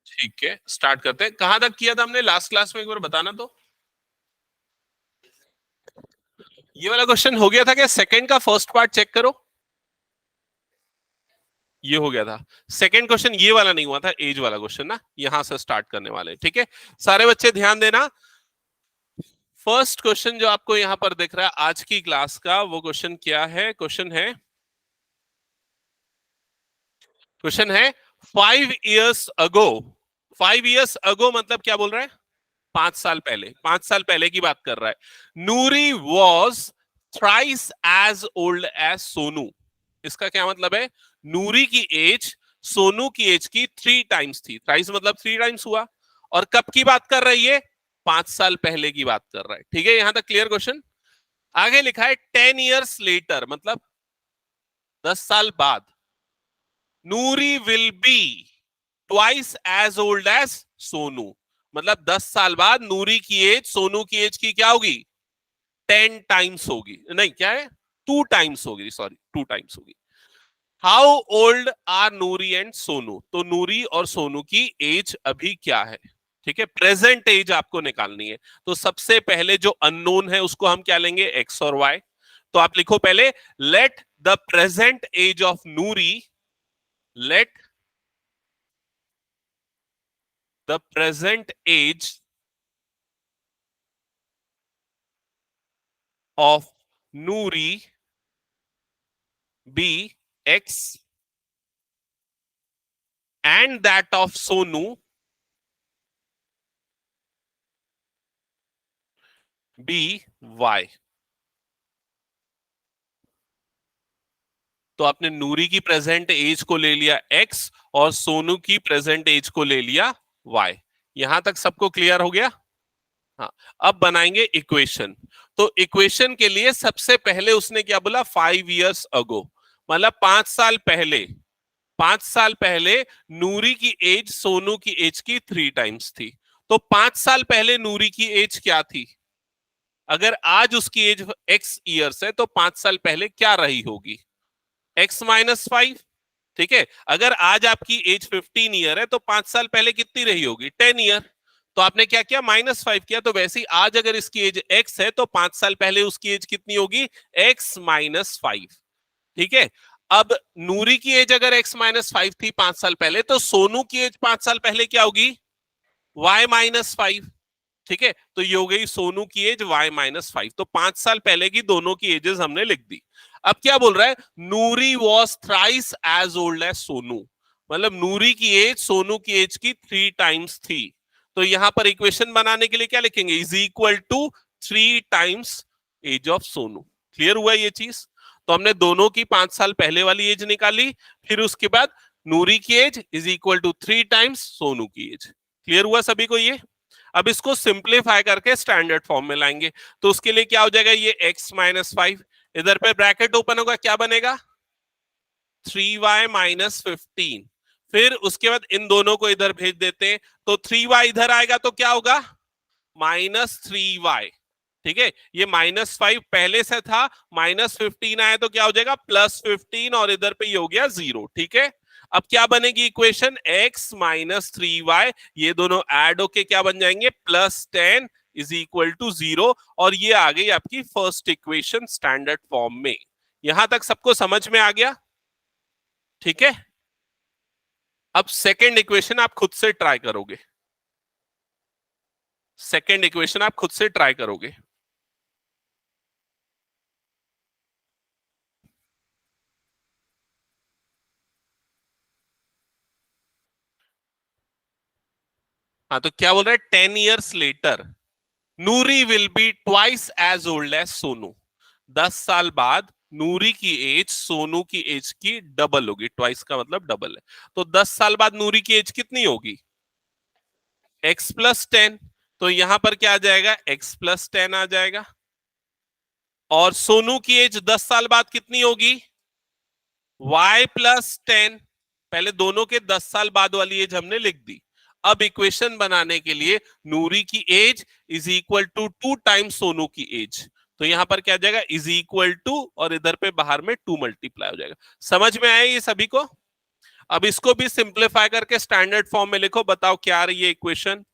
ठीक है, स्टार्ट करते हैं। कहां तक किया था हमने लास्ट क्लास में, एक बार बताना तो। ये वाला क्वेश्चन हो गया था क्या? सेकंड का फर्स्ट पार्ट चेक करो, ये हो गया था। सेकंड क्वेश्चन ये वाला नहीं हुआ था, एज वाला क्वेश्चन ना, यहां से स्टार्ट करने वाले हैं, ठीक है। सारे बच्चे ध्यान देना। फर्स्ट क्वेश्चन जो आपको यहां पर दिख रहा है आज की क्लास का, वो क्वेश्चन क्या है? क्वेश्चन है 5 years ago। 5 years ago मतलब क्या बोल रहा है? 5 साल पहले। 5 साल पहले की बात कर रहा है। Noori was thrice as old as Sonu. इसका क्या मतलब है? नूरी की एज सोनू की एज की 3 टाइम्स थी। थ्राइस मतलब 3 टाइम्स हुआ। और कब की बात कर रही है? 5 साल पहले की बात कर रहा है, ठीक है। यहां तक क्लियर क्वेश्चन। आगे लिखा है 10 years लेटर, मतलब 10 साल बाद। Noori will be twice as old as Sonu. मतलब 10 साल बाद नूरी की एज सोनू की एज की क्या होगी? 10 टाइम्स होगी। नहीं, क्या है? 2 टाइम्स होगी, सॉरी, 2 टाइम्स होगी। How old are Noori and Sonu? तो नूरी और सोनू की एज अभी क्या है? ठीक है, प्रेजेंट एज आपको निकालनी है। तो सबसे पहले जो अननोन है उसको हम क्या लेंगे? एक्स और वाई। तो आप लिखो पहले, let the present age of Noori, let the present age of Noori be X and that of Sonu be Y। तो आपने नूरी की प्रेजेंट एज को ले लिया X और सोनू की प्रेजेंट एज को ले लिया Y। यहां तक सबको क्लियर हो गया? हाँ। अब बनाएंगे इक्वेशन। तो इक्वेशन के लिए सबसे पहले उसने क्या बोला? 5 years ago, मतलब 5 साल पहले। 5 साल पहले नूरी की एज सोनू की एज की 3 टाइम्स थी। तो 5 साल पहले नूरी की एज क्या थी? अगर आज उसकी एज एक्स ईयर्स है तो 5 साल पहले क्या रही होगी? X-5। ठीक है, अगर आज आपकी एज 15 ईयर है तो 5 साल पहले कितनी रही होगी? 10 ईयर। तो आपने क्या किया? -5 किया। तो वैसे ही आज अगर इसकी एज एक्स है तो 5 साल पहले उसकी एज कितनी होगी? X-5। ठीक है। अब नूरी की एज अगर X-5 थी 5 साल पहले, तो सोनू की एज 5 साल पहले क्या होगी? Y-5। ठीक है, तो ये हो गई सोनू की एज Y-5। तो 5 साल पहले की दोनों की एजेस हमने लिख दी। अब क्या बोल रहा है? Noori was thrice as old as Sonu, मतलब नूरी की एज सोनू की एज की 3 टाइम्स थी। तो यहां पर इक्वेशन बनाने के लिए क्या लिखेंगे? Is equal to 3 times age of Sonu. Clear हुआ ये चीज? तो हमने दोनों की 5 साल पहले वाली एज निकाली, फिर उसके बाद नूरी की age is equal to 3 times Sonu की एज। क्लियर हुआ सभी को ये? अब इसको सिंप्लीफाई करके स्टैंडर्ड फॉर्म में लाएंगे। तो उसके लिए क्या हो जाएगा? ये X-5, इधर पे ब्रैकेट ओपन होगा, क्या बनेगा? 3Y-15। फिर उसके बाद इन दोनों को इधर भेज देते हैं, तो 3Y इधर आएगा तो क्या होगा? -3Y। ठीक है, ये -5 पहले से था, -15 आया तो क्या हो जाएगा? +15, और इधर पे ये हो गया 0। ठीक है, अब क्या बनेगी इक्वेशन? X-3Y, ये दोनों ऐड होके क्या बन जाएंगे? +10 इज इक्वल टू 0। और ये आ गई आपकी फर्स्ट इक्वेशन स्टैंडर्ड फॉर्म में। यहां तक सबको समझ में आ गया? ठीक है। अब सेकेंड इक्वेशन आप खुद से ट्राई करोगे। सेकेंड इक्वेशन आप खुद से ट्राई करोगे। हाँ, तो क्या बोल रहा है? 10 years later Noori will be twice as old as Sonu. 10 साल बाद नूरी की एज सोनू की एज की डबल होगी। ट्वाइस का मतलब डबल है। तो 10 साल बाद नूरी की एज कितनी होगी? X+10। तो यहां पर क्या आ जाएगा? X+10 आ जाएगा। और सोनू की एज 10 साल बाद कितनी होगी? Y+10। पहले दोनों के 10 साल बाद वाली एज हमने लिख दी। अब इक्वेशन बनाने के लिए नूरी की age is equal to 2 times Sonu की एज। तो यहां पर क्या जाएगा? इज इक्वल टू, और इधर पे बाहर में 2 मल्टीप्लाई हो जाएगा। समझ में आया ये सभी को? अब इसको भी सिंप्लीफाई करके स्टैंडर्ड फॉर्म में लिखो, बताओ क्या आ रही है इक्वेशन।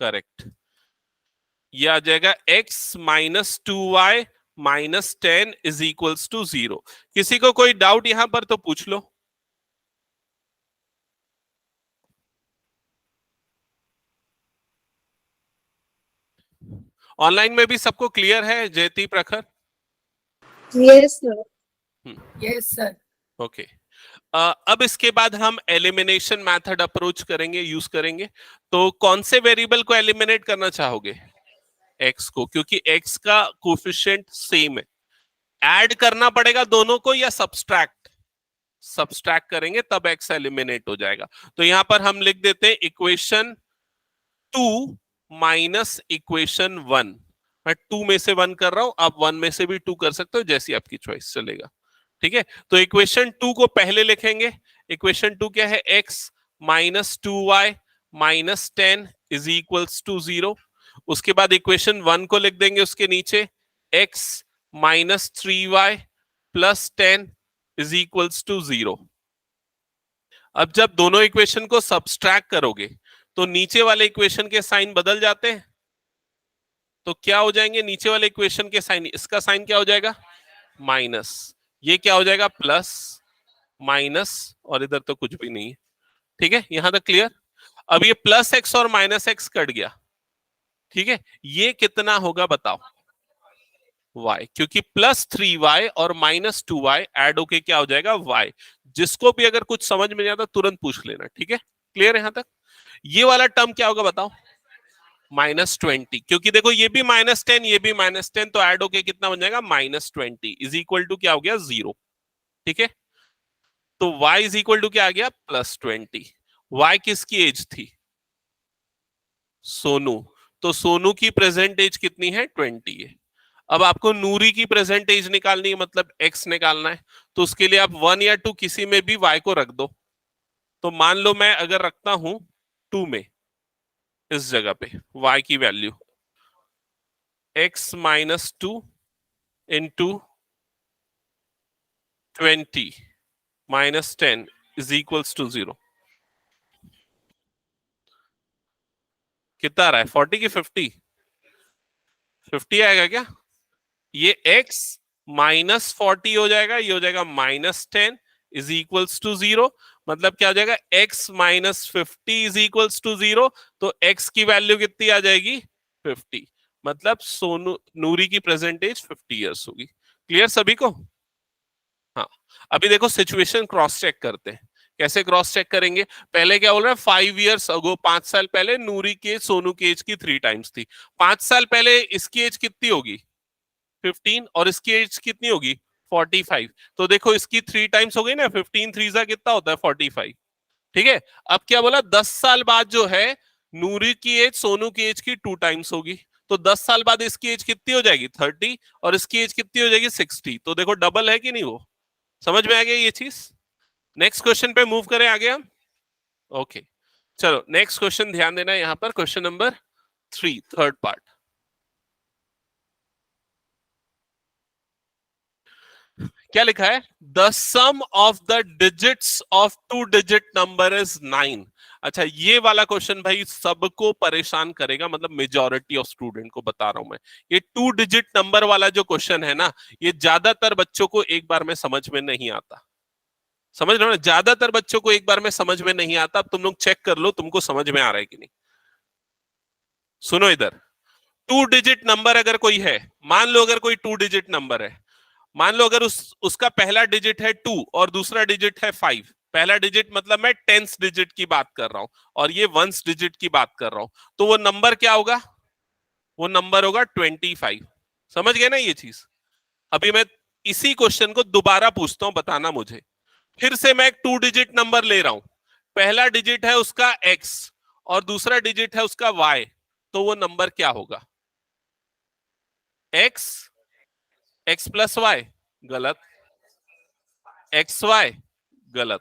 करेक्ट, ये आ जाएगा x minus 2y minus 10 is equals to 0। किसी को कोई डाउट यहां पर तो पूछ लो। ऑनलाइन में भी सबको क्लियर है जयती प्रखर? Yes sir. Yes sir. Okay, अब इसके बाद हम एलिमिनेशन मेथड अप्रोच करेंगे, यूज करेंगे। तो कौन से वेरिएबल को एलिमिनेट करना चाहोगे? x को, क्योंकि x का कोफिशिएंट सेम है। ऐड करना पड़ेगा दोनों को या सब्सट्रैक्ट? सब्सट्रैक्ट करेंगे तब x एलिमिनेट हो जाएगा। तो यहां पर हम लिख देते हैं इक्वेशन 2 माइनस इक्वेशन 1। मैं 2 में से 1 कर रहा हूं, आप 1 में से भी 2 कर सकते हो, जैसी आपकी चॉइस चलेगा। ठीक है, तो इक्वेशन 2 को पहले लिखेंगे। इक्वेशन 2 क्या है? x minus 2y minus 10 is equals to 0। उसके बाद इक्वेशन 1 को लिख देंगे उसके नीचे, x minus 3y plus 10 is equals to 0। अब जब दोनों इक्वेशन को सब्सट्रैक्ट करोगे तो नीचे वाले इक्वेशन के साइन बदल जाते हैं। तो क्या हो जाएंगे नीचे वाले इक्वेशन के साइन? इसका साइन क्या हो जाएगा? माइनस, ये क्या हो जाएगा? प्लस, माइनस, और इधर तो कुछ भी नहीं है। ठीक है, यहां तक क्लियर? अब ये प्लस एक्स और माइनस एक्स कट गया। ठीक है, ये कितना होगा बताओ? y, क्योंकि प्लस 3y और माइनस 2y एड होके क्या हो जाएगा? y। जिसको भी अगर कुछ समझ में नहीं आता तुरंत पूछ लेना। ठीक है, क्लियर है यहां तक? ये वाला टर्म क्या होगा बताओ? -20, क्योंकि देखो ये भी -10 ये भी -10, तो ऐड होके कितना बन जाएगा? -20 इज इक्वल टू क्या हो गया? 0। ठीक है, तो y इज इक्वल टू क्या आ गया? +20। y किसकी एज थी? सोनू। तो सोनू की प्रेजेंट एज कितनी है? 20 है। अब आपको नूरी की प्रेजेंट एज निकालनी है, मतलब x निकालना है। तो उसके लिए आप 1 या 2 किसी में भी y को रख दो। तो मान लो मैं अगर रखता हूं 2 में, इस जगह पे y की value x minus 2 into 20 minus 10 is equals to 0। कितना आ रहा है? 40 की 50? 50 आएगा क्या? ये x माइनस 40 हो जाएगा, ये हो जाएगा -10 इज इक्वल्स टू 0। मतलब क्या हो जाएगा? x minus 50 is equals to 0। तो x की वैल्यू कितनी आ जाएगी? 50। मतलब सोनू नूरी की प्रेजेंट एज 50 इयर्स होगी। क्लियर सभी को? हाँ, अभी देखो सिचुएशन क्रॉस चेक करते हैं। कैसे क्रॉस चेक करेंगे? पहले क्या बोल रहा है? 5 इयर्स अगो, 5 साल पहले नूरी की एज सोनू की एज की 3 टाइम्स थी। 5 साल पहले इसकी एज कितनी होगी? 15, और इसकी एज कितनी होगी? 45। तो देखो इसकी 3 टाइम्स हो गई ना, 15 3 जा कितना होता है? 45। ठीक है, अब क्या बोला? 10 साल बाद जो है नूरी की एज सोनू की एज की 2 टाइम्स होगी। तो 10 साल बाद इसकी एज कितनी हो जाएगी? 30, और इसकी एज कितनी हो जाएगी? 60। तो देखो डबल है कि नहीं? वो समझ में आ गया ये चीज? नेक्स्ट क्वेश्चन पे मूव करें आगे हम। ओके, चलो नेक्स्ट क्वेश्चन ध्यान देना यहां पर, क्वेश्चन नंबर 3, थर्ड पार्ट। क्या लिखा है? The sum of the digits of 2 digit number is 9। अच्छा, ये वाला क्वेश्चन भाई सबको परेशान करेगा, मतलब मेजॉरिटी ऑफ स्टूडेंट को बता रहा हूं मैं। ये 2 डिजिट नंबर वाला जो क्वेश्चन है ना, ये ज्यादातर बच्चों को एक बार में समझ में नहीं आता। समझ रहे हो ना? ज्यादातर बच्चों को एक बार में समझ में नहीं आता। अब तुम लोग चेक कर लो तुमको समझ में आ रहा है कि नहीं। सुनो इधर, 2 डिजिट नंबर अगर कोई है, मान लो अगर कोई 2 डिजिट नंबर है, मान लो अगर उसका पहला डिजिट है 2 और दूसरा डिजिट है 5। पहला डिजिट मतलब मैं टेंस डिजिट की बात कर रहा हूं, और ये वंस डिजिट की बात कर रहा हूं। तो वो नंबर क्या होगा? वो नंबर होगा 25। समझ गए ना ये चीज? अभी मैं इसी क्वेश्चन को दोबारा पूछता हूं, बताना मुझे। फिर से मैं एक 2 डिजिट नंबर ले रहा हूं, पहला डिजिट है उसका x और दूसरा डिजिट है उसका y। तो वो नंबर क्या होगा? x plus y? गलत। xy? गलत।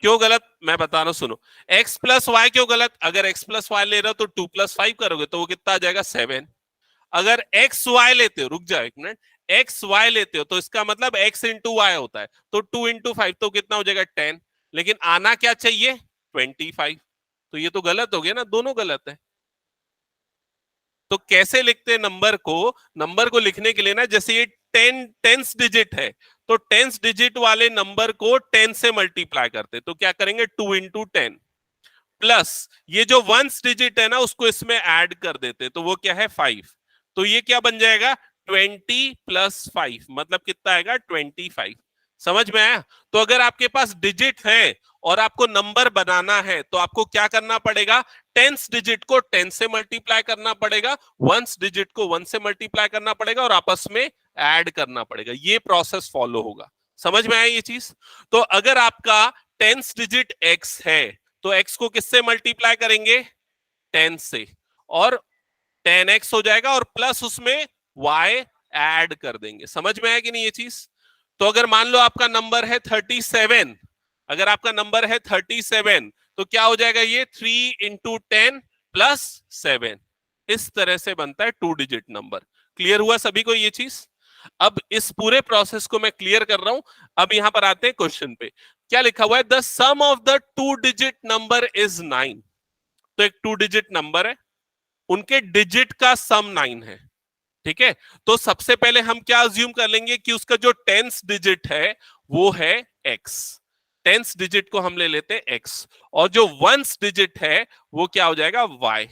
क्यों गलत? मैं बता रहा हूं, सुनो। x प्लस वाई क्यों गलत? अगर x प्लस वाई ले रहे हो तो 2 + 5 करोगे तो वो कितना आ जाएगा? 7। अगर एक्स वाई लेते हो, रुक जाओ एक मिनट, एक्स वाई लेते हो तो इसका मतलब एक्स इंटू वाई होता है, तो 2 इंटू 5 तो कितना हो जाएगा 10, लेकिन आना क्या चाहिए 25। तो ये तो गलत हो गया ना, दोनों गलत है। तो कैसे लिखते हैं नंबर को? नंबर को लिखने के लिए ना, जैसे ये 10 डिजिट है, तो 10 डिजिट वाले नंबर को 10 से मल्टीप्लाई करते, तो क्या करेंगे 2 इंटू 10 प्लस ये जो 1 डिजिट है ना उसको इसमें ऐड कर देते, तो वो क्या है 5। तो ये क्या बन जाएगा 20 प्लस 5, मतलब कितना आएगा 25। समझ में आया? तो अगर आपके पास डिजिट है और आपको नंबर बनाना है तो आपको क्या करना पड़ेगा, 10 डिजिट को 10 से मल्टीप्लाई करना पड़ेगा, 1 डिजिट को 1 से मल्टीप्लाई करना पड़ेगा और आपस में ऐड करना पड़ेगा। ये प्रोसेस फॉलो होगा। समझ में आया ये चीज? तो अगर आपका 10 डिजिट x है तो x को किससे मल्टीप्लाई करेंगे 10 से, और 10x हो जाएगा और प्लस उसमें y ऐड कर देंगे। समझ में आया कि नहीं ये चीज? तो अगर मान लो आपका नंबर है 37, अगर आपका नंबर है 37 तो क्या हो जाएगा ये 3 इंटू 10 प्लस 7, इस तरह से बनता है 2 डिजिट नंबर। क्लियर हुआ सभी को ये चीज? अब इस पूरे प्रोसेस को मैं क्लियर कर रहा हूं। अब यहां पर आते हैं क्वेश्चन पे। क्या लिखा हुआ है, the sum of the 2 digit number is 9। तो एक 2 डिजिट नंबर है, उनके डिजिट का सम 9 है। ठीक है, तो सबसे पहले हम क्या अज्यूम कर लेंगे कि उसका जो 10th डिजिट है वो है x। 10th डिजिट को हम ले लेते हैं x, और जो 1st डिजिट है वो क्या हो जाएगा y।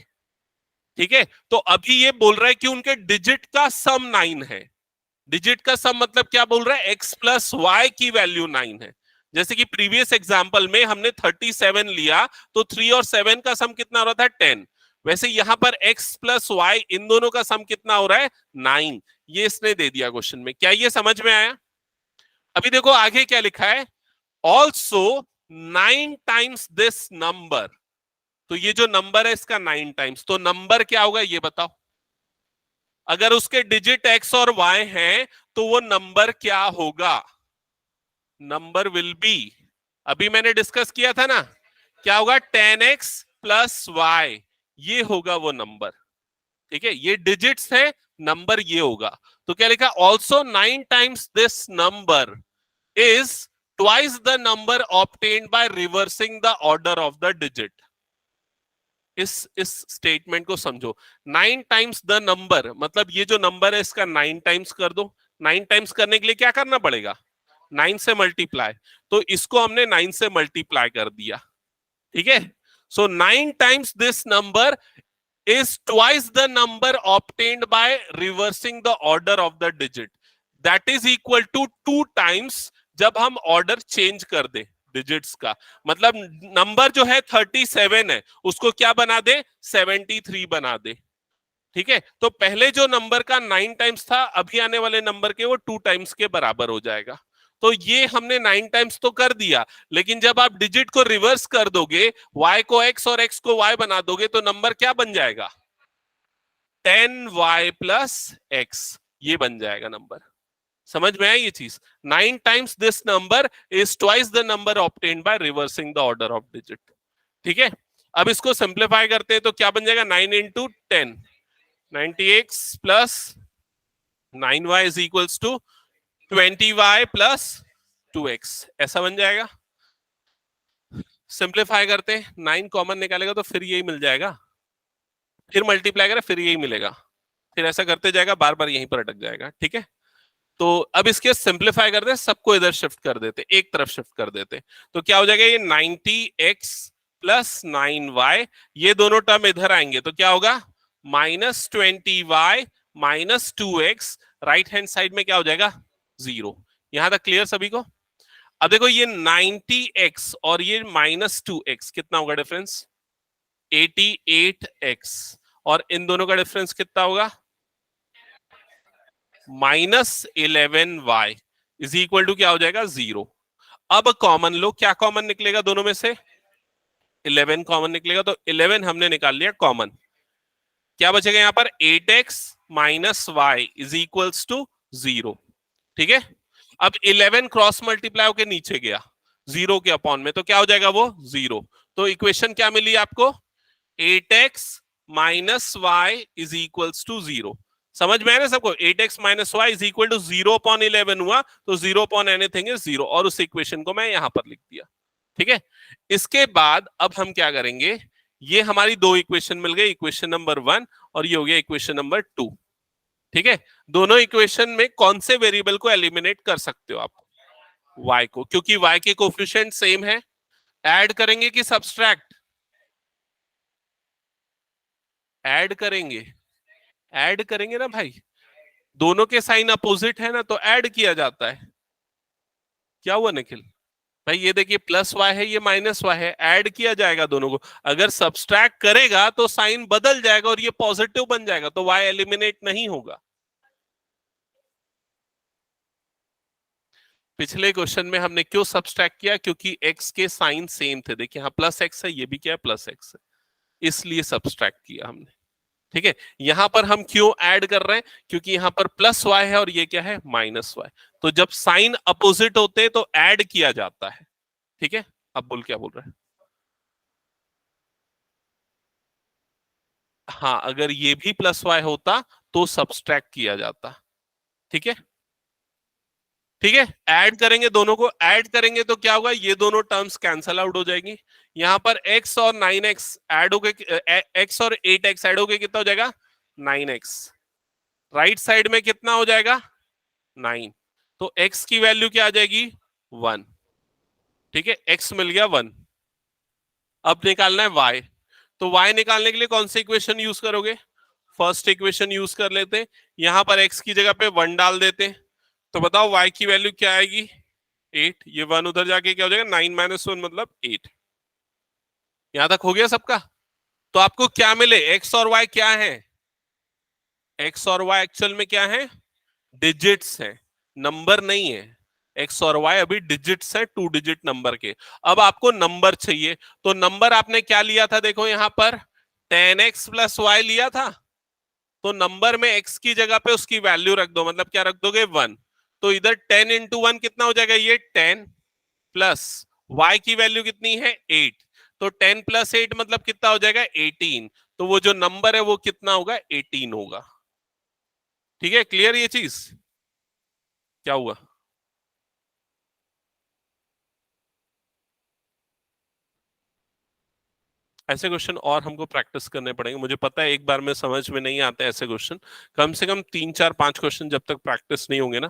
ठीक है, तो अभी ये बोल रहा है कि उनके डिजिट का सम 9 है। डिजिट का सम मतलब क्या बोल रहा है, x प्लस वाई की वैल्यू 9 है। जैसे कि प्रीवियस एग्जांपल में हमने 37 लिया तो 3 और 7 का सम कितना हो रहा था 10। वैसे यहां पर x प्लस वाई इन दोनों का सम कितना हो रहा है 9। ये इसने दे दिया क्वेश्चन में। क्या ये समझ में आया? अभी देखो आगे क्या लिखा है, ऑल्सो 9 टाइम्स दिस नंबर। तो ये जो नंबर है इसका 9 टाइम्स, तो नंबर क्या होगा ये बताओ। अगर उसके डिजिट x और y हैं तो वो नंबर क्या होगा? नंबर विल बी, अभी मैंने डिस्कस किया था ना, क्या होगा 10x प्लस y, ये होगा वो नंबर। ठीक है, ये डिजिट्स है, नंबर ये होगा। तो क्या लिखा, also 9 times this number is twice the number obtained by reversing the order of the digit. इस स्टेटमेंट को समझो। 9 टाइम्स द नंबर मतलब ये जो नंबर है इसका 9 टाइम्स कर दो। 9 टाइम्स करने के लिए क्या करना पड़ेगा, 9 से मल्टीप्लाई। तो इसको हमने 9 से मल्टीप्लाई कर दिया। ठीक है, सो 9 times this number is twice the number obtained by reversing the order of the digit, that is equal to 2 times जब हम ऑर्डर चेंज कर दे डिजिट्स का। मतलब नंबर जो है 37 है उसको क्या बना दे 73 बना दे। ठीक है, तो पहले जो नंबर का 9 टाइम्स था अभी आने वाले नंबर के वो 2 टाइम्स के बराबर हो जाएगा। तो ये हमने 9 टाइम्स तो कर दिया, लेकिन जब आप डिजिट को रिवर्स कर दोगे, y को x और x को y बना दोगे तो नंबर क्या बन जाएगा 10y प्लस x, ये बन जाएगा नंबर। समझ में आया ये चीज? 9 times this number is twice the number obtained by reversing the order of digit. ठीक है, अब इसको सिंप्लीफाई करते हैं तो क्या बन जाएगा 9 into 10, 90x plus 9y is equals to 20y plus 2x, ऐसा बन जाएगा। सिंप्लीफाई करते हैं, 9 कॉमन निकालेगा तो फिर यही मिल जाएगा, फिर मल्टीप्लाई करें फिर यही मिलेगा, फिर ऐसा करते जाएगा, बार बार यहीं पर अटक जाएगा। ठीक है, तो अब इसके सिंप्लीफाई करते हैं, सबको इधर शिफ्ट कर देते, एक तरफ शिफ्ट कर देते, तो क्या हो जाएगा ये 90x प्लस 9y, ये दोनों टर्म इधर आएंगे तो क्या होगा minus 20y minus 2x, right hand side में क्या हो जाएगा 0। यहां तक क्लियर सभी को? अब देखो ये 90x और ये माइनस 2x कितना होगा डिफरेंस 88x, और इन दोनों का डिफरेंस कितना होगा minus 11y is equal to क्या हो जाएगा 0। अब कॉमन लो, क्या कॉमन निकलेगा दोनों में से 11 कॉमन निकलेगा, तो 11 हमने निकाल लिया कॉमन। क्या बचेगा यहां पर 8x minus y is equals to 0। ठीक है, अब 11 क्रॉस मल्टीप्लाई होकर नीचे गया 0 के अपॉन में, तो क्या हो जाएगा वो 0। तो इक्वेशन क्या मिली आपको 8x minus y is equals to 0। समझ में आया ना सबको? 8x minus y is equal to 0/11 हुआ, तो 0/एनीथिंग इज 0, और उस इक्वेशन को मैं यहां पर लिख दिया। ठीक है, इसके बाद अब हम क्या करेंगे, ये हमारी दो इक्वेशन मिल गई, इक्वेशन नंबर 1 और ये हो गया इक्वेशन नंबर 2। ठीक है, दोनों इक्वेशन में कौन से वेरिएबल को एलिमिनेट कर सकते हो आप? y को, क्योंकि y के कोफिशिएंट सेम है। ऐड करेंगे कि सब्सट्रैक्ट? ऐड करेंगे, ऐड करेंगे ना भाई, दोनों के साइन अपोजिट है ना, तो ऐड किया जाता है। क्या हुआ निखिल भाई? ये देखिए प्लस वाई है, ये माइनस वाई है, ऐड किया जाएगा दोनों को। अगर सब्सट्रैक्ट करेगा तो साइन बदल जाएगा और ये पॉजिटिव बन जाएगा, तो वाई एलिमिनेट नहीं होगा। पिछले क्वेश्चन में हमने क्यों सब्सट्रैक्ट किया? क्योंकि x के साइन सेम थे। देखिए यहाँ प्लस एक्स है, ये भी क्या है, प्लस एक्स है, इसलिए सब्सट्रैक्ट किया हमने। ठीक है, यहां पर हम क्यों ऐड कर रहे हैं? क्योंकि यहां पर प्लस वाई है और ये क्या है, माइनस वाई। तो जब साइन अपोजिट होते हैं तो ऐड किया जाता है। ठीक है, अब बोल, क्या बोल रहे हैं? हाँ, अगर ये भी प्लस वाई होता तो सब्सट्रैक्ट किया जाता। ठीक है, ठीक है, ऐड करेंगे, दोनों को ऐड करेंगे तो क्या होगा, ये दोनों टर्म्स कैंसल आउट हो जाएंगी। यहां पर x और 9x ऐड हो गए, x और 8x ऐड हो गए, कितना हो जाएगा, 9x। राइट साइड में कितना हो जाएगा, 9। तो x की वैल्यू क्या आ जाएगी, 1। ठीक है, x मिल गया 1। अब निकालना है y। तो y निकालने के लिए कौन सी इक्वेशन यूज करोगे? फर्स्ट इक्वेशन यूज कर लेते हैं। यहां पर x की जगह पे 1 डाल देते हैं, तो बताओ y की वैल्यू क्या आएगी, 8। ये 1 उधर जाके क्या हो जाएगा, 9 माइनस 1 मतलब 8। यहां तक हो गया सबका? तो आपको क्या मिले, x और y क्या है? x और y एक्चुअल में क्या है, डिजिट्स है, नंबर नहीं है। x और y अभी डिजिट्स है, 2 डिजिट नंबर के। अब आपको नंबर चाहिए, तो नंबर आपने क्या लिया था, देखो यहां पर 10x प्लस वाई लिया था। तो नंबर में x की जगह पे उसकी वैल्यू रख दो, मतलब क्या रख दोगे, 1। तो इधर 10 इंटू 1 कितना हो जाएगा, ये 10 प्लस y की वैल्यू कितनी है, 8। तो 10 प्लस 8 मतलब कितना हो जाएगा, 18। तो वो जो नंबर है वो कितना होगा, 18 होगा। ठीक है, क्लियर ये चीज? क्या हुआ? ऐसे क्वेश्चन और हमको प्रैक्टिस करने पड़ेंगे। मुझे पता है एक बार में समझ में नहीं आते ऐसे क्वेश्चन, कम से कम 3 4 5 क्वेश्चन जब तक प्रैक्टिस नहीं होंगे ना,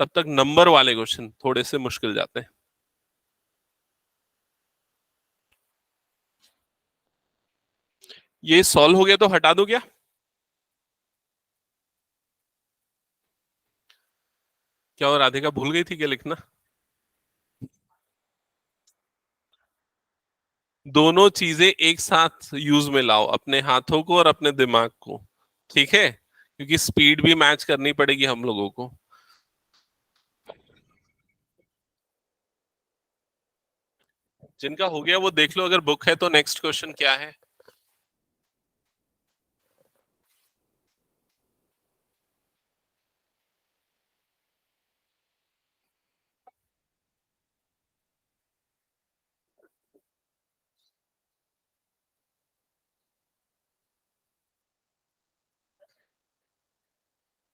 तब तक नंबर वाले क्वेश्चन थोड़े से मुश्किल जाते हैं। ये सॉल्व हो गया तो हटा दो क्या? क्या और राधिका भूल गई थी क्या लिखना? दोनों चीजें एक साथ यूज में लाओ, अपने हाथों को और अपने दिमाग को। ठीक है, क्योंकि स्पीड भी मैच करनी पड़ेगी हम लोगों को। जिनका हो गया वो देख लो, अगर बुक है तो नेक्स्ट क्वेश्चन क्या है।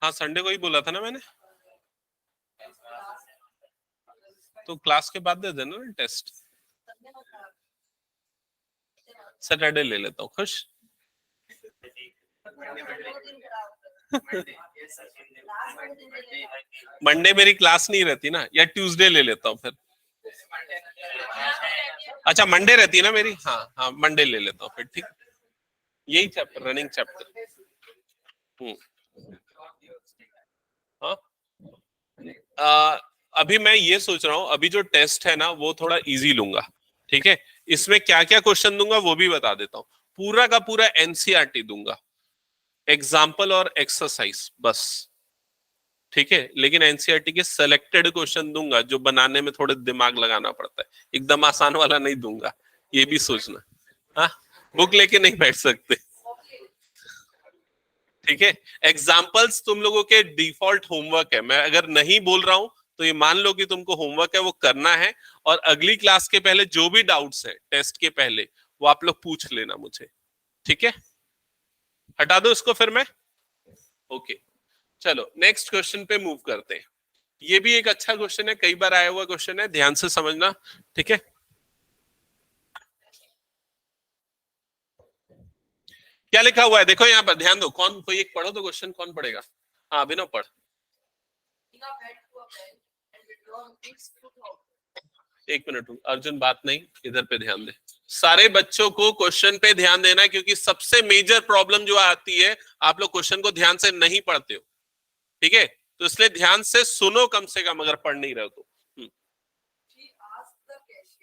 हाँ, संडे को ही बोला था ना मैंने, तो क्लास के बाद दे देना ना टेस्ट। सैटरडे ले लेता हूँ, खुश। मंडे मेरी क्लास नहीं रहती ना, या ट्यूसडे ले लेता हूँ फिर। अच्छा, मंडे रहती है ना मेरी, हाँ हाँ, मंडे ले लेता हूँ फिर, ठीक। यही चैप्टर, रनिंग चैप्टर। हम्म। हाँ, अभी मैं ये सोच रहा हूँ, अभी जो टेस्ट है ना वो थोड़ा इजी लूंगा। ठीक है, इसमें क्या क्या क्वेश्चन दूंगा वो भी बता देता हूँ। पूरा का पूरा एनसीईआरटी दूंगा, एग्जाम्पल और एक्सरसाइज बस। ठीक है, लेकिन एनसीईआरटी के सेलेक्टेड क्वेश्चन दूंगा जो बनाने में थोड़े दिमाग लगाना पड़ता है, एकदम आसान वाला नहीं दूंगा, ये भी सोचना। हाँ, बुक लेके नहीं बैठ सकते। ठीक है, एग्जाम्पल्स तुम लोगों के डिफॉल्ट होमवर्क है, मैं अगर नहीं बोल रहा हूं तो ये मान लो कि तुमको होमवर्क है, वो करना है। और अगली क्लास के पहले जो भी डाउट्स है टेस्ट के पहले, वो आप लोग पूछ लेना मुझे। ठीक है, हटा दो इसको फिर मैं। ओके। चलो नेक्स्ट क्वेश्चन पे मूव करते हैं। ये भी एक अच्छा क्वेश्चन है, कई बार आया हुआ क्वेश्चन है, ध्यान से समझना, ठीक है। क्या लिखा हुआ है देखो यहाँ पर, ध्यान दो, कौन कोई एक पढ़ो तो क्वेश्चन, कौन पढ़ेगा? हाँ अभिनव पढ़। एक मिनट अर्जुन, बात नहीं, इधर पे ध्यान दे। सारे बच्चों को क्वेश्चन पे ध्यान देना है, क्योंकि सबसे मेजर प्रॉब्लम जो आती है, आप लोग क्वेश्चन को ध्यान से नहीं पढ़ते हो, ठीक है। तो इसलिए ध्यान से सुनो कम से कम, अगर पढ़ नहीं रहे हो तो।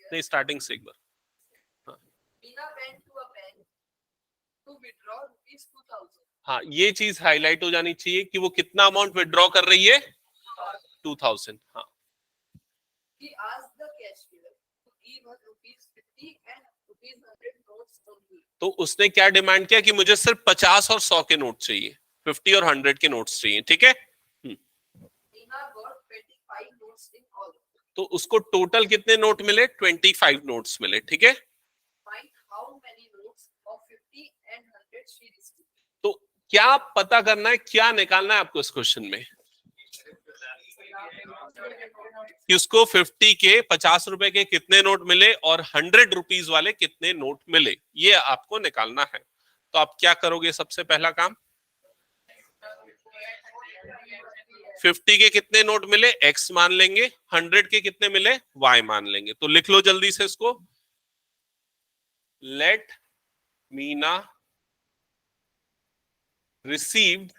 नहीं, स्टार्टिंग से एक बार। हाँ ये चीज हाईलाइट हो जानी चाहिए कि वो कितना अमाउंट विड्रॉ कर रही है, 2000। हाँ तो उसने क्या डिमांड किया कि मुझे सिर्फ 50 और 100 के नोट चाहिए, 50 और 100 के नोट्स चाहिए, ठीक है। तो उसको टोटल कितने नोट मिले, 25 नोट्स मिले, ठीक है। तो क्या पता करना है, क्या निकालना है आपको इस क्वेश्चन में, कि उसको 50 के 50 रुपए के कितने नोट मिले और 100 रुपीज वाले कितने नोट मिले, ये आपको निकालना है। तो आप क्या करोगे, सबसे पहला काम, 50 के कितने नोट मिले x मान लेंगे, 100 के कितने मिले y मान लेंगे। तो लिख लो जल्दी से इसको, let Meena received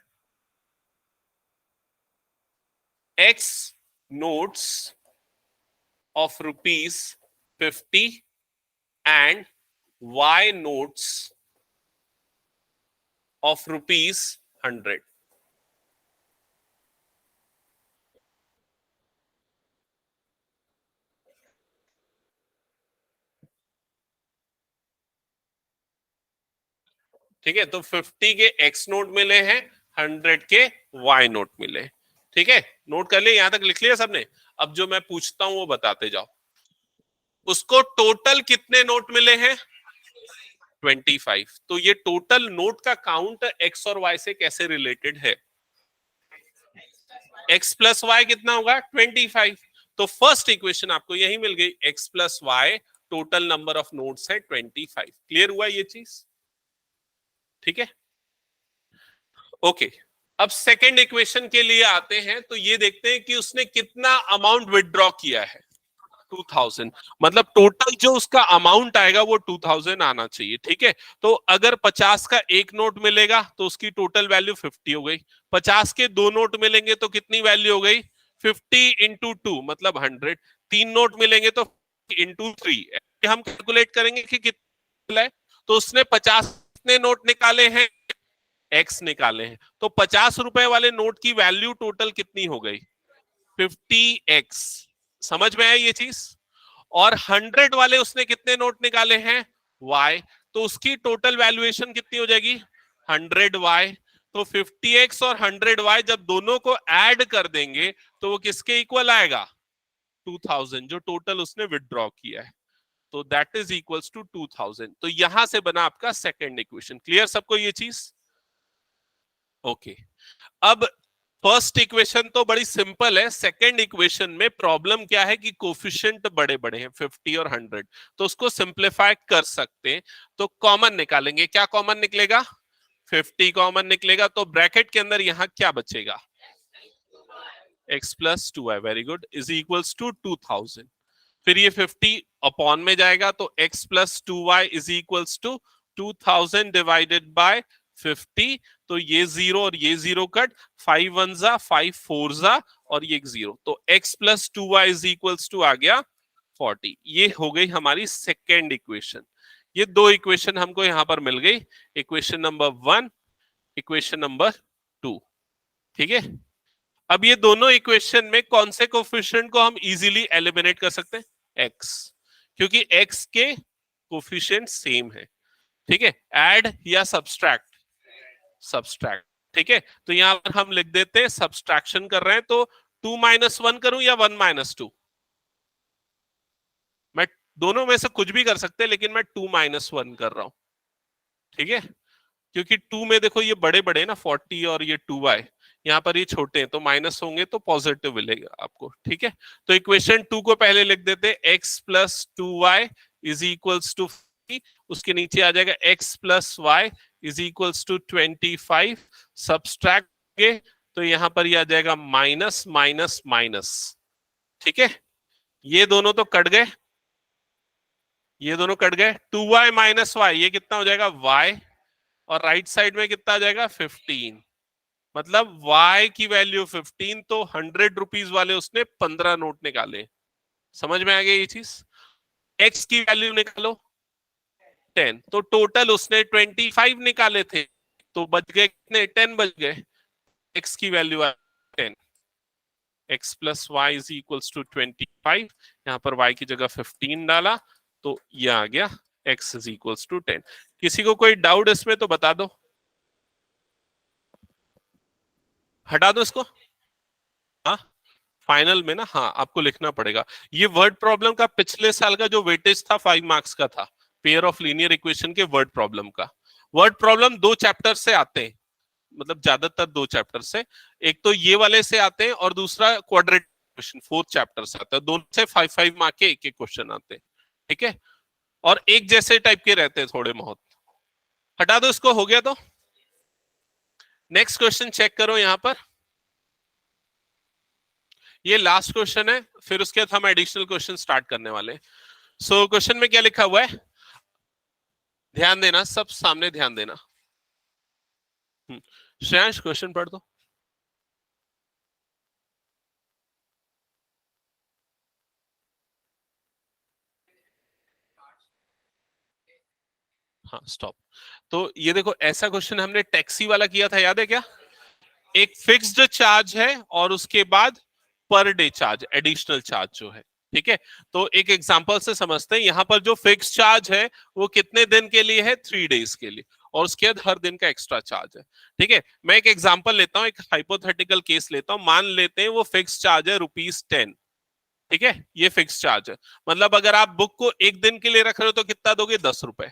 x notes of rupees 50 and y notes of rupees 100। ठीक है, तो 50 के x नोट मिले हैं, 100 के y नोट मिले, ठीक है। नोट कर लिया, यहां तक लिख लिया सबने। अब जो मैं पूछता हूं वो बताते जाओ। उसको टोटल कितने नोट मिले हैं, 25। तो ये टोटल नोट का काउंट x और y से कैसे रिलेटेड है, x प्लस वाई कितना होगा, 25। तो फर्स्ट इक्वेशन आपको यही मिल गई, x plus y, total number of notes है 25। क्लियर हुआ ये चीज, ठीक है, ओके। अब सेकेंड इक्वेशन के लिए आते हैं, तो ये देखते हैं कि उसने कितना अमाउंट विदड्रॉ किया है, 2000। मतलब टोटल जो उसका अमाउंट आएगा वो 2000 आना चाहिए, ठीक है। तो अगर 50 का एक नोट मिलेगा तो उसकी टोटल वैल्यू 50 हो गई, 50 के दो नोट मिलेंगे तो कितनी वैल्यू हो गई, 50 इंटू 2 मतलब 100। तीन नोट मिलेंगे तो इंटू 3, हम कैलकुलेट करेंगे कि कितना है। तो उसने 50 कितने नोट निकाले हैं, एक्स निकाले हैं। तो 50 रुपए वाले नोट की वैल्यू टोटल कितनी हो गई, 50x। समझ में आया ये चीज। और 100 वाले उसने कितने नोट निकाले हैं, y। तो उसकी टोटल वैल्यूएशन कितनी हो जाएगी, 100y। तो 50x और 100y जब दोनों को ऐड कर देंगे तो वो किसके इक्वल आएगा, 2000, जो टोटल उसने विदड्रॉ किया है। तो दैट इज इक्वल्स टू 2000। तो यहां से बना आपका सेकेंड इक्वेशन। क्लियर सबको ये चीज, ओके। अब फर्स्ट इक्वेशन तो बड़ी सिंपल है, सेकंड इक्वेशन में प्रॉब्लम क्या है कि कोफिशिएंट बड़े बड़े हैं, 50 और 100। तो उसको सिंप्लीफाई कर सकते हैं। तो कॉमन निकालेंगे, क्या कॉमन निकलेगा, 50 कॉमन निकलेगा। तो ब्रैकेट के अंदर यहां क्या बचेगा, x plus 2y, very good, is equals to 2000। फिर ये 50 अपॉन में जाएगा, तो x plus 2y is equals to 2000 divided by 50। तो ये जीरो और ये जीरो कट, 5 1 जा 5 4 जा, और ये 0। तो x plus 2y is equals to आ गया 40। ये हो गई हमारी सेकेंड इक्वेशन। ये दो इक्वेशन हमको यहां पर मिल गई, इक्वेशन नंबर 1, इक्वेशन नंबर 2, ठीक है। अब ये दोनों इक्वेशन में कौन से कोफिशिएंट को हम इजीली एलिमिनेट कर सकते हैं, x, क्योंकि x के कोफिशिएंट सेम है, ठीक है। ऐड या सब्सट्रैक्ट, सब्सट्रैक्ट, ठीक है। तो यहां पर हम लिख देते हैं सब्सट्रैक्शन कर रहे हैं, तो 2 - 1 करूं या 1 - 2, मैं दोनों में से कुछ भी कर सकते हैं, लेकिन मैं 2 - 1 कर रहा हूं, ठीक है। क्योंकि 2 में देखो ये बड़े बड़े ना, 40 और ये 2y, यहाँ पर ये छोटे हैं तो माइनस होंगे तो पॉजिटिव मिलेगा आपको, ठीक है। तो इक्वेशन 2 को पहले लिख देते हैं, x plus 2y is equals to, उसके नीचे आ जाएगा x plus y is equals to 25, subtract तो यहाँ पर ये आ जाएगा माइनस माइनस माइनस, ठीक है। ये दोनों तो कट गए, ये दोनों कट गए, 2y माइनस y ये कितना हो जाएगा y, और राइट साइड में कितना आ जाएगा 15, मतलब y की वैल्यू 15, तो 100 रुपीज वाले उसने 15 नोट निकाले। समझ में आ गया ये चीज। x की वैल्यू निकालो 10, तो टोटल उसने 25 निकाले थे, तो बच गए कितने, 10 बच गए। x की value 10, x plus y is equals to 25, यहाँ पर y की जगह 15 डाला तो ये आ गया x इज इक्वल्स टू 10। किसी को कोई डाउट इसमें तो बता दो, हटा दो इसको। हाँ फाइनल में ना, हाँ आपको लिखना पड़ेगा। ये वर्ड प्रॉब्लम का पिछले साल का जो वेटेज था 5 मार्क्स का था, पेयर ऑफ लीनियर इक्वेशन के वर्ड प्रॉब्लम का। वर्ड प्रॉब्लम 2 चैप्टर से आते हैं, मतलब ज्यादातर 2 चैप्टर से, एक तो ये वाले से आते हैं और दूसरा क्वाड्रेटिक क्वेश्चन 4th चैप्टर से आता है। दोनों से 5-5 मार्क के एक एक क्वेश्चन आते हैं, ठीक है, और एक जैसे टाइप के रहते हैं थोड़े बहुत। हटा दो इसको, हो गया। तो नेक्स्ट क्वेश्चन चेक करो, यहां पर ये लास्ट क्वेश्चन है, फिर उसके बाद हम एडिशनल क्वेश्चन स्टार्ट करने वाले। सो क्वेश्चन में क्या लिखा हुआ है, ध्यान देना, सब सामने ध्यान देना। श्रेयांश क्वेश्चन पढ़ दो। हाँ स्टॉप। तो ये देखो, ऐसा क्वेश्चन हमने टैक्सी वाला किया था, याद है क्या। एक फिक्स्ड चार्ज है और उसके बाद पर डे चार्ज, एडिशनल चार्ज जो है, ठीक है। तो एक एग्जांपल से समझते हैं, यहां पर जो फिक्स चार्ज है वो कितने दिन के लिए है, 3 डेज के लिए, और उसके बाद हर दिन का एक्स्ट्रा चार्ज है, ठीक है। मैं एक एग्जांपल लेता हूं, एक हाइपोथेटिकल केस लेता हूं। मान लेते हैं वो फिक्स चार्ज है ₹10, ठीक है, ये फिक्स चार्ज है। मतलब अगर आप बुक को 1 दिन के लिए रख रहे हो तो कितना दोगे, 10 रुपए।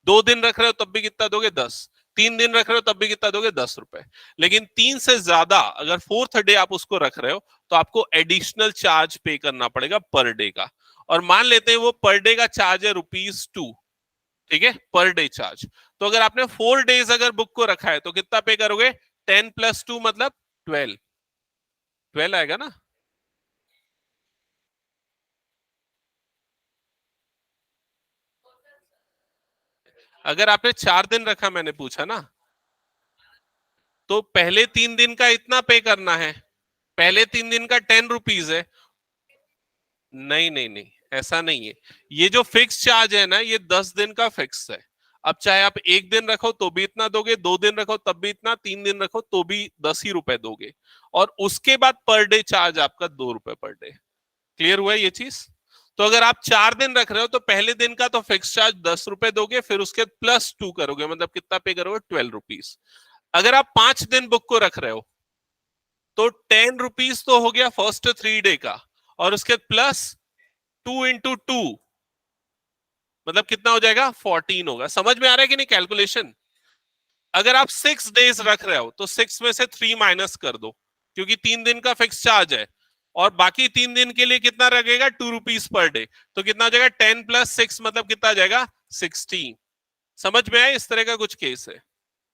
2 दिन रख रहे हो तब भी कितना दोगे, 10। 3 दिन रख रहे हो तब भी कितना दोगे, 10 रुपए। लेकिन 3 से ज्यादा अगर 4th डे आप उसको रख रहे हो तो आपको एडिशनल चार्ज पे करना पड़ेगा पर डे का। और मान लेते हैं वो पर डे का चार्ज है ₹2, ठीक है, पर डे चार्ज। तो अगर आपने 4 डेज अगर बुक को रखा है तो कितना पे करोगे, 10 + 2 मतलब 12 आएगा ना। अगर आपने 4 दिन रखा, मैंने पूछा ना, तो पहले 3 दिन का इतना पे करना है, पहले 3 दिन का 10 रुपीज है। नहीं नहीं नहीं, ऐसा नहीं है। ये जो फिक्स चार्ज है ना, ये 10 दिन का फिक्स है। अब चाहे आप 1 दिन रखो तो भी इतना दोगे, 2 दिन रखो तब भी इतना, 3 दिन रखो तो भी 10 ही रुपए दोगे, और उसके बाद पर डे चार्ज आपका 2 रुपए पर डे। क्लियर हुआ ये चीज। तो अगर आप 4 दिन रख रहे हो तो पहले दिन का तो फिक्स चार्ज 10 रुपए दोगे, फिर उसके +2 करोगे, मतलब कितना पे करोगे, 12 रुपीज। अगर आप 5 दिन बुक को रख रहे हो तो 10 रुपीज तो हो गया फर्स्ट 3 डे का, और उसके +2 × 2 मतलब कितना हो जाएगा, 14 होगा। समझ में आ रहा है कि नहीं कैलकुलेशन। अगर आप 6 डेज रख रहे हो तो 6 में से 3 माइनस कर दो, क्योंकि 3 दिन का फिक्स चार्ज है, और बाकी 3 दिन के लिए कितना लगेगा, 2 रुपीज पर डे। तो कितना हो जाएगा, 10 + 6 मतलब कितना आ जाएगा, 16। समझ में आया, इस तरह का कुछ केस है।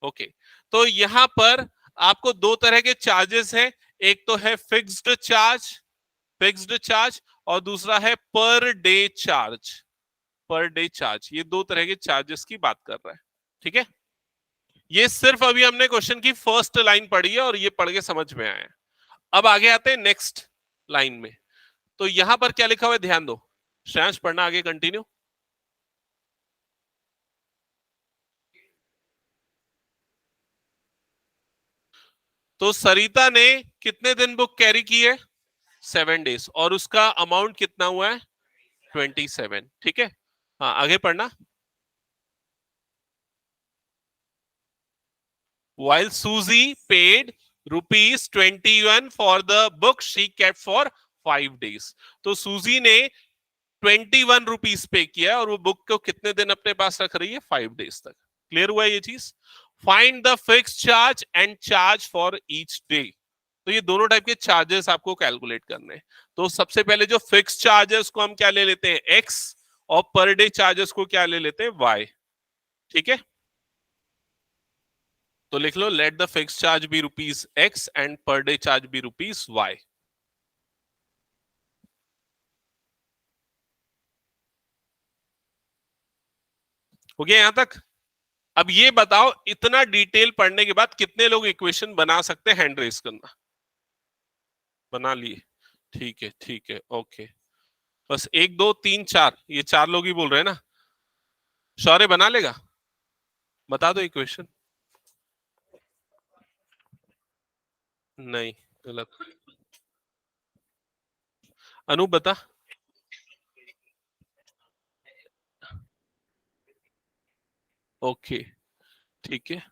ओके, तो यहां पर आपको 2 तरह के चार्जेस हैं, एक तो है फिक्स्ड चार्ज, और दूसरा है पर डे चार्ज। पर डे चार्ज, ये 2 तरह के चार्जेस की बात कर रहा है, ठीक है। ये सिर्फ अभी हमने क्वेश्चन की फर्स्ट लाइन पढ़ी है और ये पढ़ के समझ में आया है। अब आगे आते हैं नेक्स्ट लाइन में। तो यहां पर क्या लिखा हुआ है, ध्यान दो। श्रेयांश पढ़ना आगे, कंटिन्यू। तो सरिता ने कितने दिन बुक कैरी की है, 7 डेज, और उसका अमाउंट कितना हुआ है, 27, ठीक है। हाँ आगे पढ़ना। While Susie paid ₹21 for the book she kept for 5 days. तो सूजी ने 21 रुपीज पे किया और वो बुक को कितने दिन अपने पास रख रही है, 5 डेज तक। क्लियर हुआ ये चीज। Find the fix charge and charge for each day. तो ये दोनों टाइप के चार्जेस आपको कैलकुलेट करने हैं। तो सबसे पहले जो फिक्स चार्ज है उसको हम क्या ले लेते हैं, एक्स, और पर डे चार्जेस को क्या ले लेते हैं, वाई। ठीक है, तो लिख लो, let the fix charge be rupees X and per day charge be rupees Y. हो गया यहां तक? अब ये बताओ, इतना डिटेल पढ़ने के बाद कितने लोग इक्वेशन बना सकते हैं? हैंड रेस करना। बना लिए? ठीक है, ठीक है, ओके। बस एक दो तीन चार, ये चार लोग ही बोल रहे हैं ना। शौर्य बना लेगा? बता दो इक्वेशन। नहीं, गलत। अनु बता। ओके, ठीक है।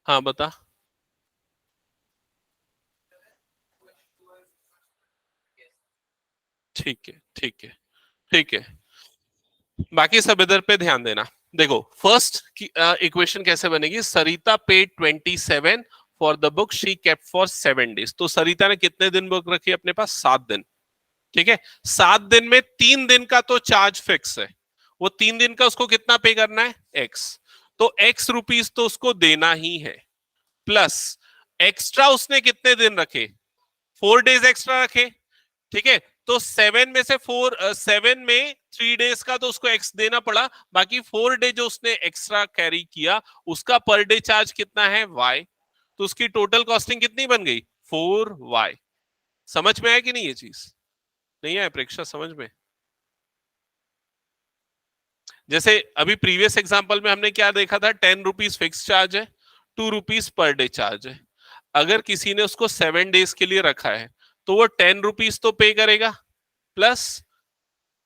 हाँ बता। ठीक है, ठीक है, ठीक है। बाकी सब इधर पे ध्यान देना। देखो, फर्स्ट इक्वेशन कैसे बनेगी, Sarita paid 27 for the book she kept for 7 days। तो सरिता ने कितने दिन बुक रखी अपने पास? 7 दिन। ठीक है, 7 दिन में 3 दिन का तो चार्ज फिक्स है, वो 3 दिन का उसको कितना पे करना है, एक्स। तो एक्स रुपीज तो उसको देना ही है, प्लस एक्स्ट्रा उसने कितने दिन रखे, 4 days एक्स्ट्रा रखे। ठीक है, तो 7 में 3 days का तो उसको एक्स देना पड़ा, बाकी 4 डे जो उसने एक्स्ट्रा कैरी किया उसका पर डे चार्ज कितना है, वाई। तो उसकी टोटल कॉस्टिंग कितनी बन गई, 4y। समझ में आया कि नहीं ये चीज? नहीं आया प्रेक्षा समझ में? जैसे अभी प्रीवियस एग्जांपल में हमने क्या देखा था, 10 रुपीज फिक्स चार्ज है, 2 रुपीज पर डे चार्ज है। अगर किसी ने उसको 7 days के लिए रखा है तो वो 10 रुपीज तो पे करेगा, प्लस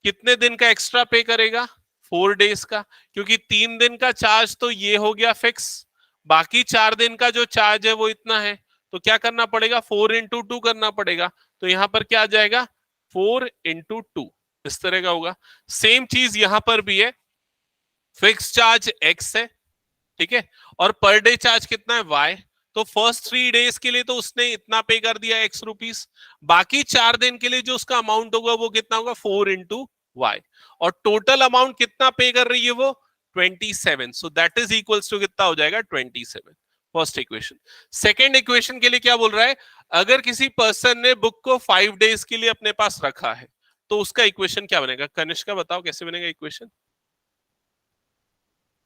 कितने दिन का एक्स्ट्रा पे करेगा, 4 days का। क्योंकि 3 दिन का चार्ज तो ये हो गया फिक्स, बाकी 4 दिन का जो चार्ज है वो इतना है। तो क्या करना पड़ेगा, 4 into 2 करना पड़ेगा। तो यहां पर क्या आ जाएगा, 4 into 2, इस तरह का होगा। सेम चीज यहां पर भी है, फिक्स चार्ज एक्स है, ठीक है, और पर डे चार्ज कितना है, वाई। तो फर्स्ट 3 days के लिए तो उसने इतना पे कर दिया, x रुपीज। बाकी 4 दिन के लिए जो उसका अमाउंट होगा वो कितना होगा, 4 into y। और टोटल अमाउंट कितना पे कर रही है वो, 27। So that is equals to कितना हो जाएगा, 27। First equation. सेकेंड इक्वेशन के लिए क्या बोल रहा है, अगर किसी पर्सन ने बुक को 5 days के लिए अपने पास रखा है तो उसका इक्वेशन क्या बनेगा? कनिष्का बताओ कैसे बनेगा इक्वेशन।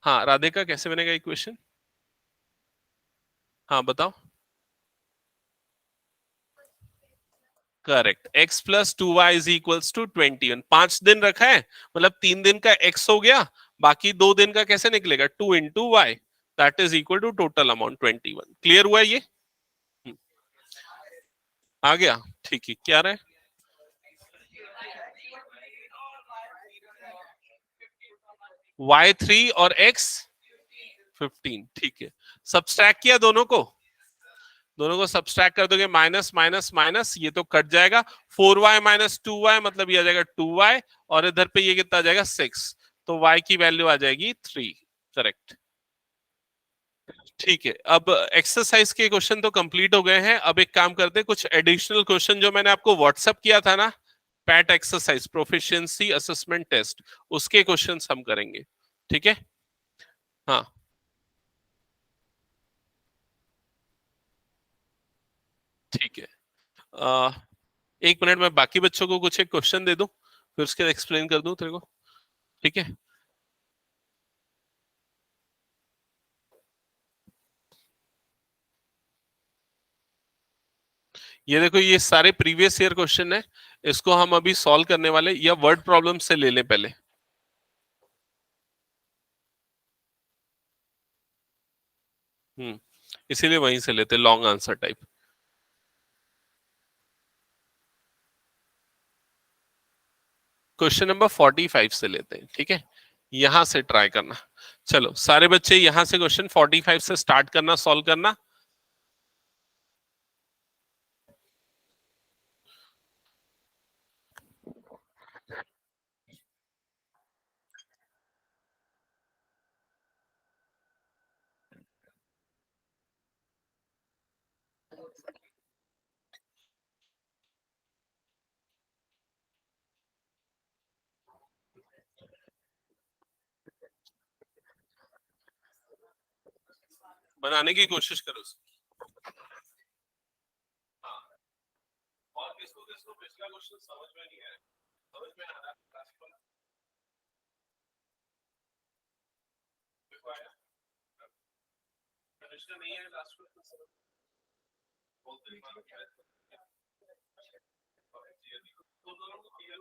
हाँ राधिका, कैसे बनेगा इक्वेशन? हाँ बताओ। Correct, x plus 2y is equals to 21। 5 दिन रखा है, मतलब 3 दिन का x हो गया, बाकी 2 दिन का कैसे निकलेगा, 2 into y। That is equal to total amount 21। Clear हुआ ये? आ गया? ठीक है, क्या रहा है, y3 और x 15। ठीक है, सब्सट्रैक्ट किया दोनों को, दोनों को सब्सट्रैक्ट कर दोगे, माइनस माइनस माइनस, ये तो कट जाएगा। 4y माइनस 2y मतलब ये आ जाएगा 2y, और इधर पे ये कितना आ जाएगा, 6। तो y की वैल्यू आ जाएगी 3। करेक्ट। ठीक है, अब एक्सरसाइज के क्वेश्चन तो कंप्लीट हो गए हैं। अब एक काम करते हैं, कुछ एडिशनल क्वेश्चन जो मैंने आपको व्हाट्सएप किया था ना, PAT exercise proficiency assessment test, उसके क्वेश्चंस हम करेंगे। ठीक है, हाँ ठीक है। आ, 1 मिनट में बाकी बच्चों को कुछ एक क्वेश्चन दे दूं, फिर उसके बाद एक्सप्लेन कर दूं तेरे को। ठीक है, ये देखो, ये सारे प्रीवियस ईयर क्वेश्चन है, इसको हम अभी सॉल्व करने वाले, या वर्ड प्रॉब्लम से ले लें पहले। इसीलिए वहीं से लेते, long answer type. Question number 45 से लेते हैं, ठीक है, यहां से ट्राई करना। चलो सारे बच्चे यहां से क्वेश्चन 45 से स्टार्ट करना, सॉल्व करना। बनाने की कोशिश करो। और किसको किसको पिछला क्वेश्चन समझ में नहीं आया, समझ में आ रहा है? नहीं है लास्ट क्वेश्चन बोलते ही मालूम क्या है तो दोनों को क्लियर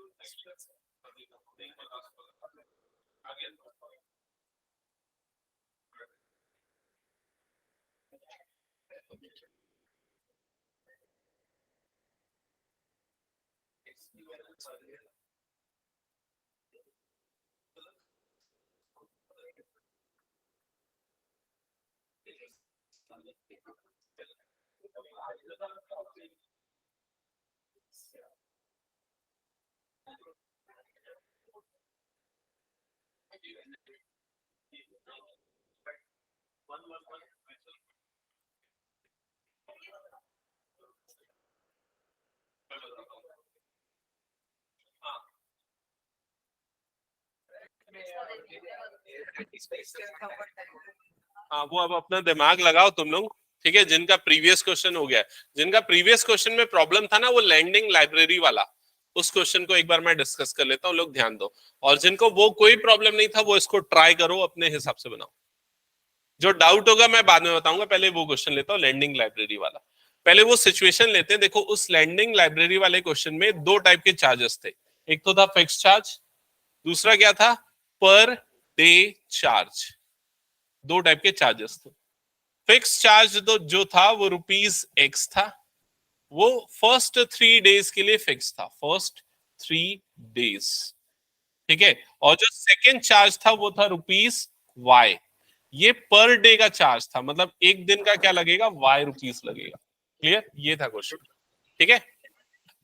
नहीं पता आगे हाँ, वो अब अपना दिमाग लगाओ तुम लोग, ठीक है। जिनका प्रीवियस क्वेश्चन हो गया, जिनका प्रीवियस क्वेश्चन में प्रॉब्लम था ना, वो लैंडिंग लाइब्रेरी वाला, उस क्वेश्चन को एक बार मैं डिस्कस कर लेता हूँ, लोग ध्यान दो। और जिनको वो कोई प्रॉब्लम नहीं था, वो इसको ट्राई करो, अपने हिसाब से बनाओ। जो डाउट होगा मैं बाद में बताऊंगा, पहले वो क्वेश्चन लेता हूँ, लैंडिंग लाइब्रेरी वाला। पहले वो सिचुएशन लेते हैं। देखो, उस लैंडिंग लाइब्रेरी वाले क्वेश्चन में दो टाइप के चार्जेस थे। एक तो था फिक्स चार्ज, दूसरा क्या था, पर डे चार्ज। दो टाइप के चार्जेस थे। फिक्स चार्ज तो जो था वो ₹X था, वो फर्स्ट 3 डेज के लिए फिक्स था, फर्स्ट 3 डेज, ठीक है। और जो सेकेंड चार्ज था वो था ₹Y। ये पर डे का चार्ज था, मतलब एक दिन का क्या लगेगा, ₹Y लगेगा। क्लियर? ये था क्वेश्चन, ठीक है।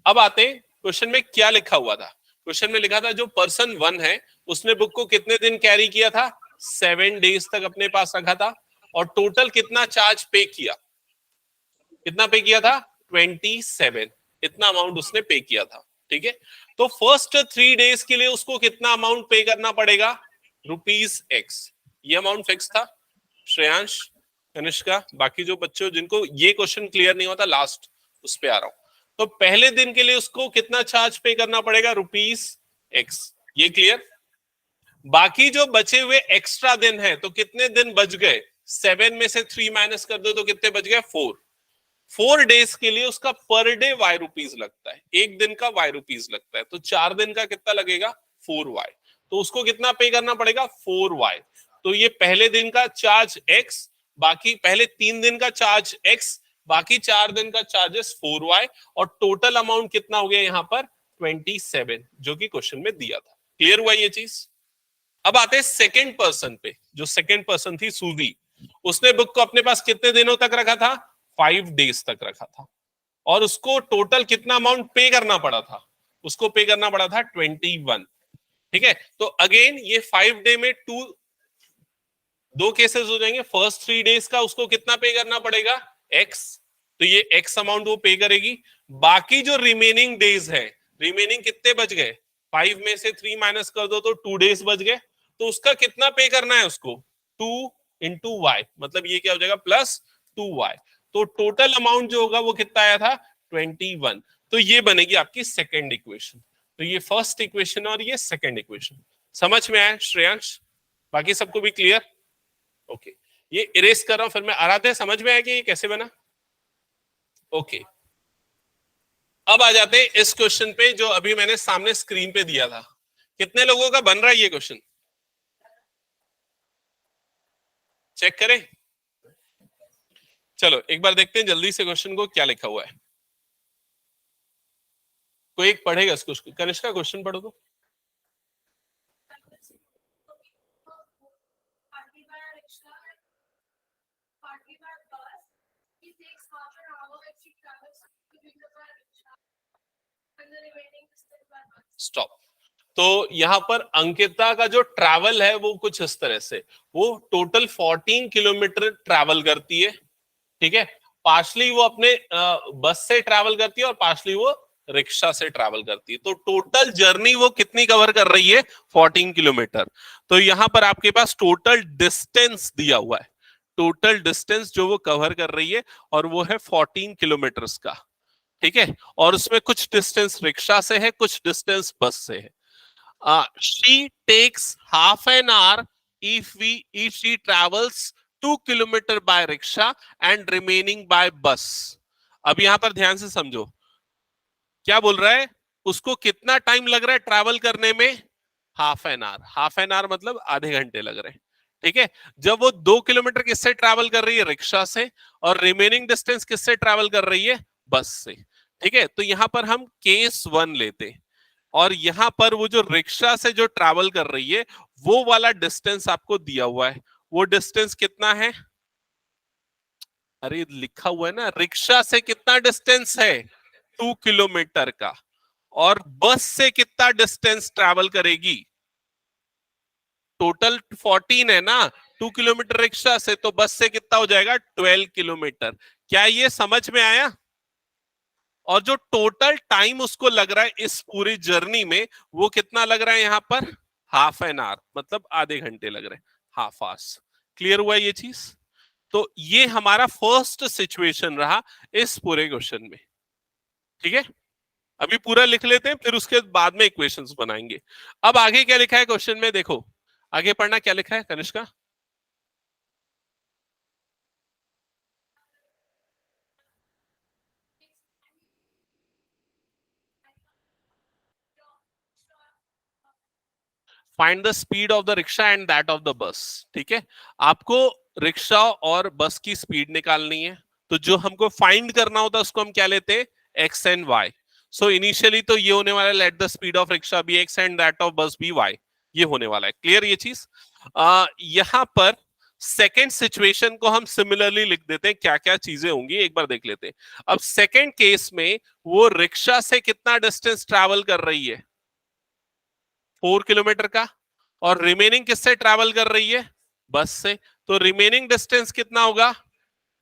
अब आते हैं क्वेश्चन में क्या लिखा हुआ था। क्वेश्चन में लिखा था जो पर्सन 1 है उसने बुक को कितने दिन कैरी किया था, 7 डेज तक अपने पास रखा था, और टोटल कितना चार्ज पे किया, कितना पे किया था, 27। इतना अमाउंट उसने पे किया था, ठीक है। तो फर्स्ट 3 डेज के लिए उसको कितना अमाउंट पे करना पड़ेगा, ₹X। ये अमाउंट फिक्स था। श्रेयांश, कनिष्का, बाकी जो बच्चों जिनको ये क्वेश्चन क्लियर नहीं होता, लास्ट उस पे आ रहा हूं। तो पहले दिन के लिए उसको कितना चार्ज पे करना पड़ेगा, ₹X। ये क्लियर? बाकी जो बचे हुए एक्स्ट्रा दिन है, तो कितने दिन बच गए, 7 में से 3 माइनस कर दो तो कितने बच गए, 4 डेज के लिए उसका पर डे ₹Y लगता है, एक दिन का ₹Y लगता है। तो 4 दिन का कितना लगेगा, 4Y। तो उसको कितना पे करना पड़ेगा, 4Y। तो ये पहले दिन का चार्ज X, बाकी पहले 3 दिन का चार्ज X, बाकी 4 दिन का चार्जेस 4Y, और टोटल अमाउंट कितना हो गया यहाँ पर, 27, जो कि क्वेश्चन में दिया था। क्लियर हुआ ये चीज? अब आते हैं सेकेंड पर्सन पे। जो सेकेंड पर्सन थी सूजी, उसने बुक को अपने पास कितने दिनों तक रखा था, 5 डेज तक रखा था, और उसको टोटल कितना अमाउंट पे करना पड़ा था, उसको पे करना पड़ा था 21, ठीक है। तो अगेन ये 5 डे में दो केसेस हो जाएंगे। फर्स्ट 3 डेज का उसको कितना पे करना पड़ेगा, X, तो ये X अमाउंट वो पे करेगी। बाकी जो रिमेनिंग डेज है, रिमेनिंग कितने बच गए, 5 में से 3 माइनस कर दो तो 2 डेज बच गए, तो उसका कितना पे करना है उसको, 2 इंटू वाई, मतलब ये क्या हो जाएगा, +2Y। तो टोटल अमाउंट जो होगा वो कितना आया था, 21। तो ये बनेगी आपकी सेकेंड इक्वेशन। तो ये फर्स्ट इक्वेशन और ये सेकेंड इक्वेशन। समझ में आया श्रेयांश? बाकी सबको भी क्लियर? ओके, ये इरेज कर रहा हूं, फिर मैं आराध्या है, समझ में आया कि ये कैसे बना? ओके, अब आ जाते हैं इस क्वेश्चन पे जो अभी मैंने सामने स्क्रीन पे दिया था। कितने लोगों का बन रहा है ये क्वेश्चन, चेक करें। चलो एक बार देखते हैं जल्दी से क्वेश्चन को क्या लिखा हुआ है। कोई एक पढ़ेगा इसको, कनिष्का क्वेश्चन पढ़ो तो। स्टॉप। तो यहां पर अंकिता का जो ट्रैवल है वो कुछ इस तरह से, वो टोटल 14 किलोमीटर ट्रैवल करती है, ठीक है। पार्शली वो अपने बस से ट्रैवल करती है और पार्शली वो रिक्शा से ट्रैवल करती है। तो टोटल जर्नी वो कितनी कवर कर रही है, 14 किलोमीटर। तो यहां पर आपके पास टोटल डिस्टेंस दिया हुआ है, टोटल डिस्टेंस जो वो कवर कर रही है, और वो है 14 किलोमीटर्स का, ठीक है। और उसमें कुछ डिस्टेंस रिक्शा से है, कुछ डिस्टेंस बस से है। She takes half an hour if she travels 2 kilometre by rickshaw and remaining by bus. अब यहां पर ध्यान से समझो, क्या बोल रहा है, उसको कितना टाइम लग रहा है ट्रैवल करने में, half an our. Half an our मतलब आधे घंटे लग रहे हैं, ठीक है। जब वो 2 किलोमीटर किससे ट्रैवल कर रही है, रिक्शा से, और रिमेनिंग डिस्टेंस किससे ट्रैवल कर रही है, बस से, ठीक है। तो यहां पर हम केस 1 लेते हैं, और यहां पर वो जो रिक्शा से जो ट्रैवल कर रही है वो वाला डिस्टेंस आपको दिया हुआ है। वो डिस्टेंस कितना है, अरे लिखा हुआ है ना, रिक्शा से कितना डिस्टेंस है, 2 किलोमीटर का, और बस से कितना डिस्टेंस ट्रैवल करेगी, टोटल 14 है ना, 2 किलोमीटर रिक्शा से, तो बस से कितना हो जाएगा, 12 किलोमीटर। क्या ये समझ में आया? और जो टोटल टाइम उसको लग रहा है इस पूरी जर्नी में, वो कितना लग रहा है यहां पर, हाफ एन आवर, मतलब आधे घंटे लग रहे हैं, हाफ आवर्स। क्लियर हुआ ये चीज? तो ये हमारा फर्स्ट सिचुएशन रहा इस पूरे क्वेश्चन में, ठीक है। अभी पूरा लिख लेते हैं, फिर उसके बाद में इक्वेशंस बनाएंगे। अब आगे क्या लिखा है क्वेश्चन में, देखो आगे पढ़ना, क्या लिखा है Kanishka? Find the speed of the rickshaw and that of the bus, ठीक है। आपको रिक्शा और बस की स्पीड निकालनी है, तो जो हमको फाइंड करना होता है उसको हम क्या लेते हैं, x and y. So initially तो ये होने वाला है, let the speed of rickshaw be x and that of bus be y, ये होने वाला है। क्लियर ये चीज? यहां पर सेकेंड सिचुएशन को हम सिमिलरली लिख देते हैं, क्या क्या चीजें होंगी एक बार देख लेते हैं। अब सेकेंड केस में वो रिक्शा से कितना डिस्टेंस ट्रैवल कर रही है, 4 किलोमीटर का, और रिमेनिंग किससे ट्रैवल कर रही है, बस से, तो रिमेनिंग डिस्टेंस कितना होगा,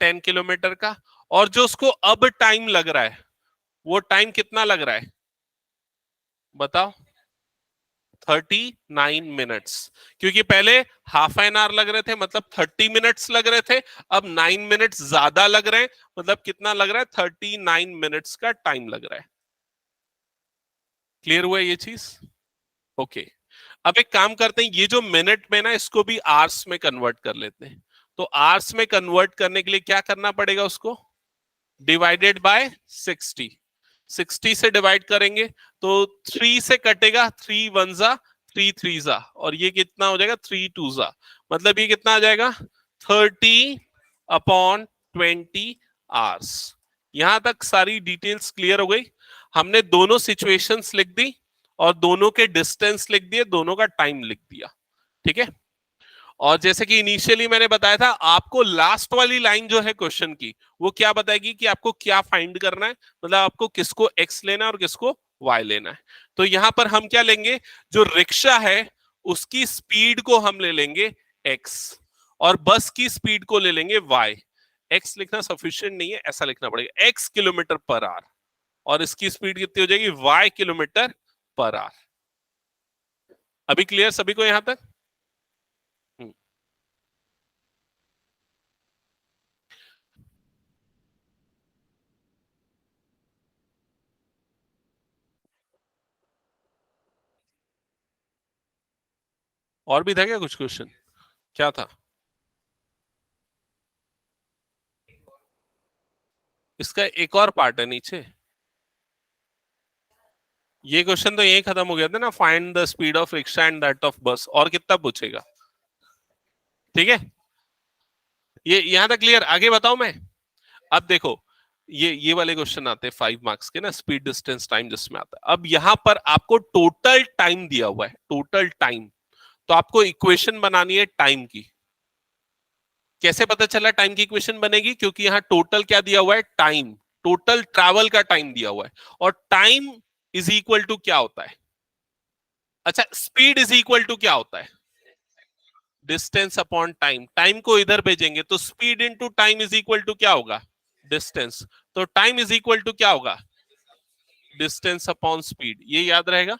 10 किलोमीटर का। और जो उसको अब टाइम लग रहा है, वो टाइम कितना लग रहा है, बताओ, 39 मिनट्स। क्योंकि पहले हाफ एन आवर लग रहे थे, मतलब 30 मिनट्स लग रहे थे, अब 9 मिनट्स ज्यादा लग रहे हैं, मतलब कितना लग रहा है, 39 मिनट्स का टाइम लग रहा है। क्लियर हुआ ये चीज? ओके। अब एक काम करते हैं, ये जो मिनट में ना, इसको भी आवर्स में कन्वर्ट कर लेते हैं। तो आवर्स में कन्वर्ट करने के लिए क्या करना पड़ेगा, उसको डिवाइडेड बाय 60। 60 से डिवाइड करेंगे तो 3 से कटेगा, 3 वन जा, 3 थ्री जा, और ये कितना हो जाएगा, 3 टू जा, मतलब ये कितना आ जाएगा, 30/20 आवर्स। यहां तक सारी डिटेल्स क्लियर हो गई। हमने दोनों सिचुएशंस लिख दी, और दोनों के डिस्टेंस लिख दिए, दोनों का टाइम लिख दिया, ठीक है। और जैसे कि इनिशियली मैंने बताया था, आपको लास्ट वाली लाइन जो है क्वेश्चन की, वो क्या बताएगी कि आपको क्या फाइंड करना है, मतलब आपको किसको एक्स लेना है और किसको वाई लेना है। तो यहां पर हम क्या लेंगे, जो रिक्शा है उसकी स्पीड को हम ले लेंगे एक्स, और बस की स्पीड को ले लेंगे वाई। एक्स लिखना सफिशिएंट नहीं है, ऐसा लिखना पड़ेगा, एक्स किलोमीटर पर आवर, और इसकी स्पीड कितनी हो जाएगी, वाई किलोमीटर पर आवर। अभी क्लियर सभी को यहां तक? और भी था क्या कुछ क्वेश्चन, क्या था? इसका एक और पार्ट है नीचे। ये क्वेश्चन तो यही खत्म हो गया था ना, find the speed of rickshaw and that of बस, और कितना पूछेगा, ठीक है। ये यहां तक क्लियर? आगे बताओ मैं। अब देखो, ये वाले क्वेश्चन आते हैं 5 मार्क्स के ना, स्पीड डिस्टेंस टाइम जिसमें आता है। अब यहां पर आपको टोटल टाइम दिया हुआ है, टोटल टाइम, तो आपको इक्वेशन बनानी है टाइम की। कैसे पता चला टाइम की इक्वेशन बनेगी, क्योंकि यहां टोटल क्या दिया हुआ है, टाइम, टोटल ट्रैवल का टाइम दिया हुआ है, और टाइम इज इक्वल टू क्या होता है, अच्छा स्पीड इज इक्वल टू क्या होता है, डिस्टेंस अपॉन टाइम। टाइम को इधर भेजेंगे तो speed into time is equal to क्या होगा, डिस्टेंस। तो टाइम इज इक्वल टू क्या होगा, डिस्टेंस अपॉन स्पीड, ये याद रहेगा,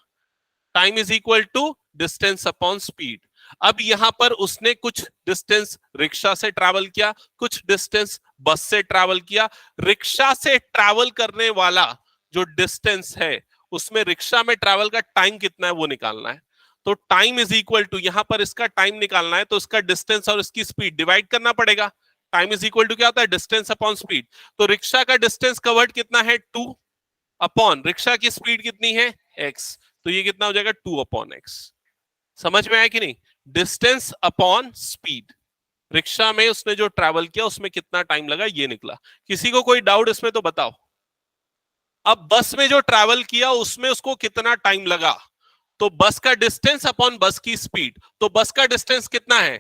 time is equal to distance upon speed. अब यहां पर उसने कुछ डिस्टेंस रिक्शा से ट्रैवल किया, कुछ डिस्टेंस बस से ट्रैवल किया। रिक्शा से ट्रैवल करने वाला जो डिस्टेंस है उसमें रिक्शा में ट्रैवल का टाइम कितना है वो निकालना है। तो टाइम इज इक्वल टू, यहां पर इसका टाइम निकालना है तो इसका डिस्टेंस और इसकी स्पीड डिवाइड करना पड़ेगा। टाइम इज इक्वल टू क्या होता है, डिस्टेंस अपॉन स्पीड। तो रिक्शा का डिस्टेंस कवर्ड कितना है 2 अपॉन रिक्शा की स्पीड कितनी है x, तो ये कितना हो जाएगा 2 अपॉन x। समझ में आया कि नहीं, डिस्टेंस अपॉन स्पीड। रिक्शा में उसने जो ट्रैवल किया उसमें कितना टाइम लगा ये निकला। किसी को कोई डाउट इसमें तो बताओ। अब बस में जो ट्रैवल किया उसमें उसको कितना टाइम लगा, तो बस का डिस्टेंस अपॉन बस की स्पीड। तो बस का डिस्टेंस कितना है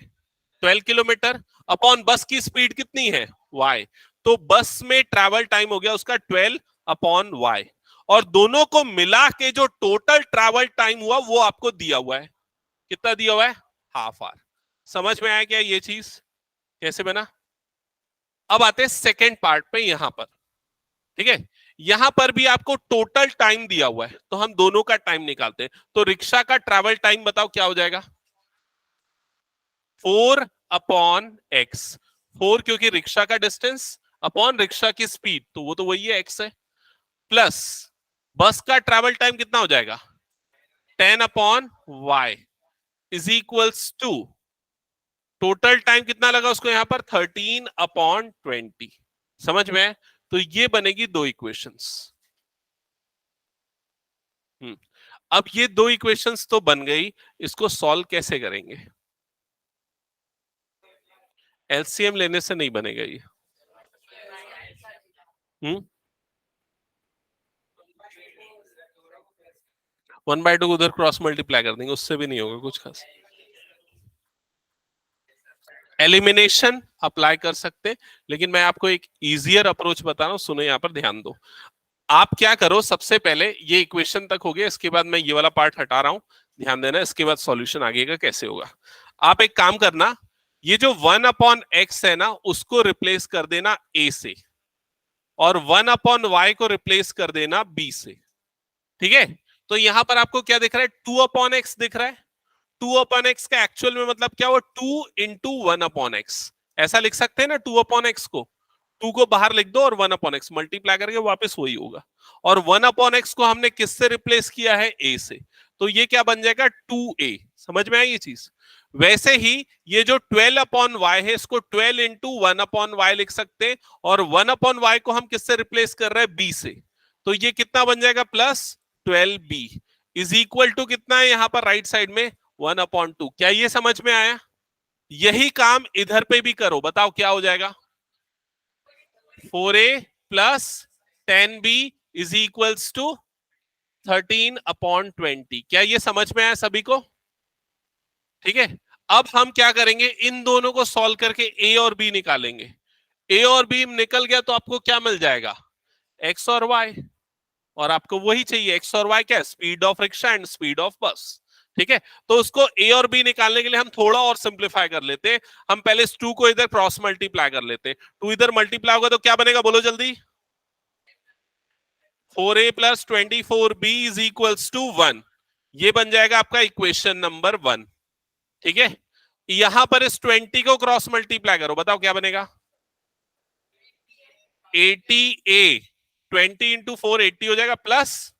12 किलोमीटर अपॉन बस की स्पीड कितनी है y, तो बस में ट्रैवल टाइम हो गया उसका 12 अपॉन y। और दोनों को मिला के जो टोटल ट्रैवल टाइम हुआ वो आपको दिया हुआ है। कितना दिया हुआ है, हाफ आवर। समझ में आया क्या ये चीज कैसे बना। अब आते हैं सेकेंड पार्ट पे, यहां पर ठीक है, यहां पर भी आपको टोटल टाइम दिया हुआ है तो हम दोनों का टाइम निकालते हैं। तो रिक्शा का ट्रैवल टाइम बताओ क्या हो जाएगा, 4 अपॉन एक्स। 4 क्योंकि रिक्शा का डिस्टेंस अपॉन रिक्शा की स्पीड, तो वो तो वही है x है, प्लस बस का ट्रैवल टाइम कितना हो जाएगा 10 upon y is equals to total time कितना लगा उसको यहां पर 13 अपॉन 20। समझ में, तो ये बनेगी दो इक्वेशंस। अब ये दो इक्वेशंस तो बन गई, इसको सॉल्व कैसे करेंगे, एलसीएम लेने से नहीं बनेगा ये। 1/2 को उधर क्रॉस मल्टीप्लाई कर देंगे, उससे भी नहीं होगा कुछ खास। एलिमिनेशन अप्लाई कर सकते, लेकिन मैं आपको एक इजियर अप्रोच बता रहा हूं, सुनो यहां पर ध्यान दो। आप क्या करो, सबसे पहले ये इक्वेशन तक हो गया, इसके बाद मैं ये वाला पार्ट हटा रहा हूं, ध्यान देना, इसके बाद सॉल्यूशन आगे का कैसे होगा। आप एक काम करना, ये जो 1 अपॉन एक्स है ना उसको रिप्लेस कर देना a से, और 1 अपॉन वाई को रिप्लेस कर देना b से। ठीक है, तो यहां पर आपको क्या दिख रहा है 2 अपॉन एक्स दिख रहा है। 2 अपॉन एक्स का एक्चुअल में मतलब क्या हुआ 2 इंटू 1 अपॉन एक्स, ऐसा लिख सकते हैं ना 2 अपॉन एक्स को। 2 को बाहर लिख दो और 1 अपॉन एक्स मल्टीप्लाई करके वापस वही होगा। और 1 अपॉन एक्स को हमने किससे रिप्लेस किया है a से, तो ये क्या बन जाएगा 2a। समझ में आई ये चीज। वैसे ही ये जो 12 अपॉन वाई है इसको 12 इंटू 1 अपॉन वाई लिख सकते हैं, और 1 अपॉन वाई को हम किससे रिप्लेस कर रहे हैं b से, तो ये कितना बन जाएगा plus 12b is equal to कितना है यहां पर राइट साइड में 1/2। क्या ये समझ में आया। यही काम इधर पे भी करो, बताओ क्या हो जाएगा 4a plus 10b is equals to 13/20। क्या ये समझ में आया सभी को। ठीक है, अब हम क्या करेंगे, इन दोनों को सॉल्व करके a और b निकालेंगे। a और b निकल गया तो आपको क्या मिल जाएगा x और y, और आपको वही चाहिए x और y, क्या speed of rickshaw and speed of बस। ठीक है, तो उसको a और b निकालने के लिए हम थोड़ा और सिंप्लीफाई कर लेते हैं। हम पहले इस 2 को इधर क्रॉस मल्टीप्लाई कर लेते हैं। 2 इधर मल्टीप्लाई होगा तो क्या बनेगा बोलो जल्दी, 4a plus 24b is equals to 1। ये बन जाएगा आपका इक्वेशन नंबर 1। ठीक है, यहां पर इस 20 को क्रॉस मल्टीप्लाई करो, बताओ क्या बनेगा 80a, 20 इंटू 4 80 हो जाएगा, plus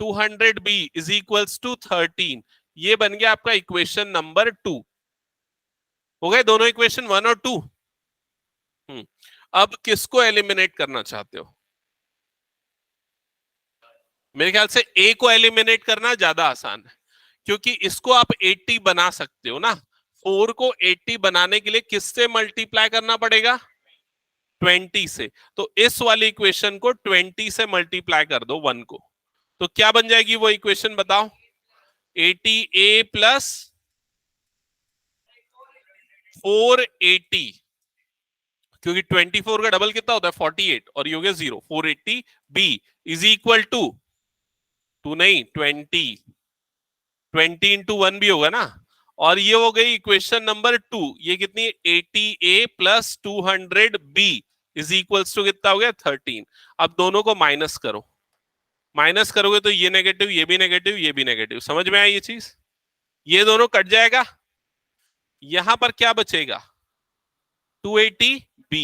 200b is equals to 13। ये बन गया आपका इक्वेशन नंबर 2। हो गए दोनों इक्वेशन 1 और 2। अब किसको एलिमिनेट करना चाहते हो, मेरे ख्याल से a को एलिमिनेट करना ज्यादा आसान है, क्योंकि इसको आप 80 बना सकते हो ना। 4 को 80 बनाने के लिए किससे मल्टीप्लाई करना पड़ेगा 20 से, तो इस वाली इक्वेशन को 20 से मल्टीप्लाई कर दो 1 को, तो क्या बन जाएगी वो इक्वेशन बताओ 80a प्लस 480, क्योंकि 24 का डबल कितना होता है 48, और ये हो गया 0, 480b इज इक्वल टू 2 नहीं 20 इंटू 1 भी होगा ना, और ये हो गई इक्वेशन नंबर 2। ये कितनी 80a plus 200b is equals to कितना हो गया 13। अब दोनों को माइनस करो, माइनस करोगे तो ये नेगेटिव, ये भी नेगेटिव, ये भी नेगेटिव। समझ में आई ये चीज, ये दोनों कट जाएगा, यहां पर क्या बचेगा 280b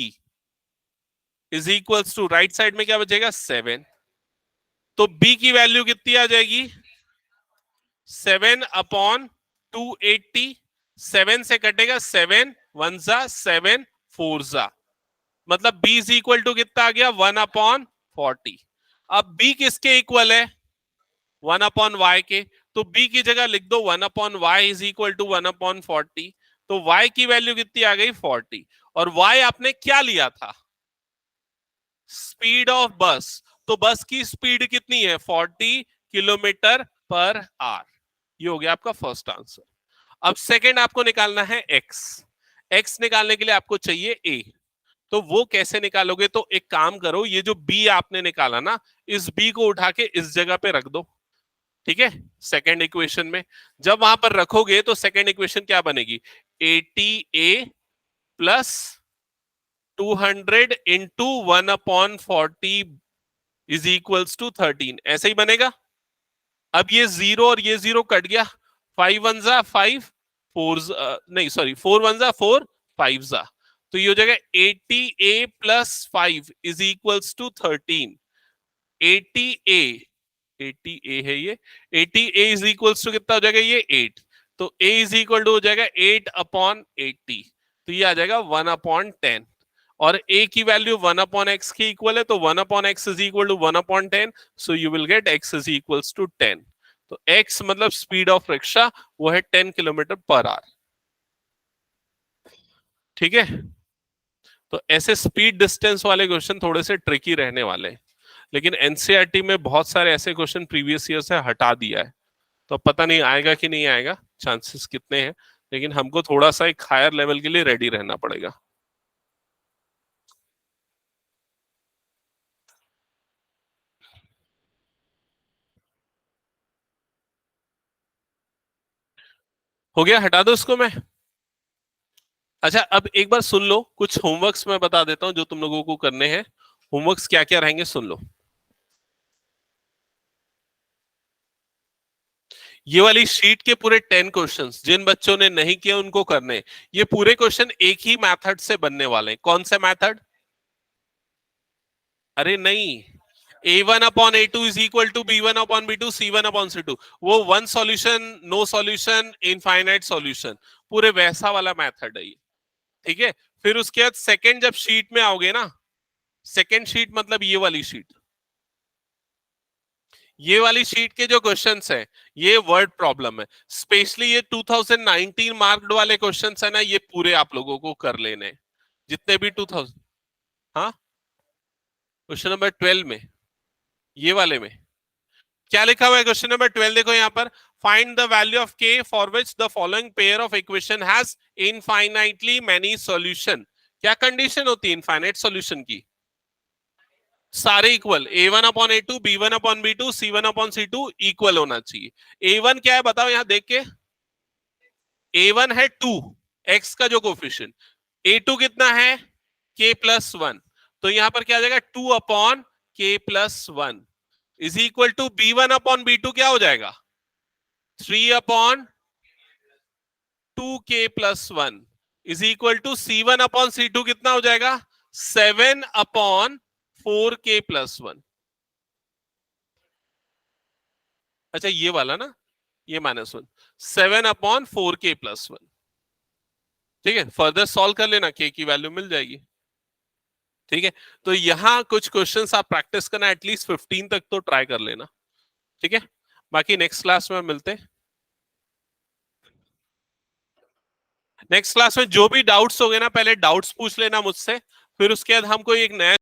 is equals to right side में क्या बचेगा 7। तो b की वैल्यू कितनी आ जाएगी 7 अपॉन 280। 7 से कटेगा 7 1 जा 7 4 जा, मतलब b इज इक्वल टू कितना आ गया 1 अपॉन 40। अब b किसके इक्वल है 1 अपॉन वाई के, तो b की जगह लिख दो 1 upon y is equal to 1 upon 40। तो y की वैल्यू कितनी आ गई 40, और y आपने क्या लिया था स्पीड ऑफ बस, तो बस की स्पीड कितनी है 40 किलोमीटर पर आवर। ये हो गया आपका फर्स्ट आंसर। अब सेकंड आपको निकालना है x। x निकालने के लिए आपको चाहिए a, तो वो कैसे निकालोगे, तो एक काम करो, ये जो b आपने निकाला ना, इस b को उठा के इस जगह पे रख दो, ठीक है सेकेंड इक्वेशन में। जब वहां पर रखोगे तो सेकेंड इक्वेशन क्या बनेगी 80a plus 200 into 1 upon 40 is equals to 13, ऐसे ही बनेगा। अब ये जीरो और ये जीरो कट गया, 5 1 जा 5 4 नहीं सॉरी 4 1 जा 4 5 जा, तो ये हो जाएगा 80a plus 5 is equals to 13। 80a है ये, 80a इज इक्वल्स टू कितना हो जाएगा ये 8, तो a इज इक्वल टू हो जाएगा 8 अपॉन 80, तो ये आ जाएगा 1 अपॉन 10, और a की वैल्यू 1 अपॉन x की इक्वल है, तो 1 upon x is equal to 1 upon 10, so you will get x is equals to 10। तो x मतलब स्पीड ऑफ रिक्शा वो है 10 किलोमीटर पर आवर, ठीक है। तो ऐसे स्पीड डिस्टेंस वाले क्वेश्चन थोड़े से ट्रिकी रहने वाले हैं, लेकिन एनसीईआरटी में बहुत सारे ऐसे क्वेश्चन प्रीवियस ईयर से हटा दिया है, तो पता नहीं आएगा कि नहीं आएगा, चांसेस कितने हैं, लेकिन हमको थोड़ा सा एक हायर लेवल के लिए रेडी रहना पड़ेगा। हो गया, हटा दो इसको मैं। अच्छा अब एक बार सुन लो, कुछ होमवर्क्स मैं बता देता हूं जो तुम लोगों को करने हैं। होमवर्क्स क्या क्या रहेंगे सुन लो। ये वाली शीट के पूरे 10 क्वेश्चंस जिन बच्चों ने नहीं किए उनको करने, ये पूरे क्वेश्चन एक ही मेथड से बनने वाले हैं। कौन से मेथड, अरे नहीं, a1 upon a2 is equal to b1 upon b2 c1 upon c2, वो one solution no solution infinite solution, पूरे वैसा वाला मेथड है ये, ठीक है। फिर उसके बाद सेकंड जब शीट में आओगे ना, सेकंड शीट मतलब ये वाली शीट, ये वाली शीट के जो क्वेश्चंस हैं ये वर्ड प्रॉब्लम है, स्पेशली ये 2019 मार्क्ड वाले क्वेश्चंस है ना, ये पूरे आप लोगों को कर लेने, जितने भी 2000। हाँ क्वेश्चन नंबर 12 में, ये वाले में क्या लिखा हुआ है क्वेश्चन नंबर 12, देखो यहां पर, find the value of k for which the following pair of equation has infinitely many solution. क्या कंडीशन होती है इनफाइनाइट सॉल्यूशन की, सारे equal, a1 upon a2 b1 upon b2 c1 upon c2 equal होना चाहिए। a1 क्या है बताओ यहां देख के, a1 है 2 x का जो कोफिशिएंट, a2 कितना है k प्लस 1, तो यहां पर क्या आ जाएगा 2 upon k plus 1 is equal to b1 upon b2 क्या हो जाएगा 3 upon 2k plus 1 is equal to c1 upon c2 कितना हो जाएगा 7 अपॉन 4k प्लस 1। अच्छा ये वाला ना, ये -1 7 अपॉन 4k प्लस 1, ठीक है। फर्दर सॉल्व कर लेना, k की वैल्यू मिल जाएगी, ठीक है। तो यहां कुछ क्वेश्चंस आप प्रैक्टिस करना, एटलीस्ट 15 तक तो ट्राई कर लेना, ठीक है। बाकी नेक्स्ट क्लास में मिलते हैं। नेक्स्ट क्लास में जो भी डाउट्स होंगे ना, पहले डाउट्स पूछ लेना मुझसे, फिर उसके बाद हम कोई एक नया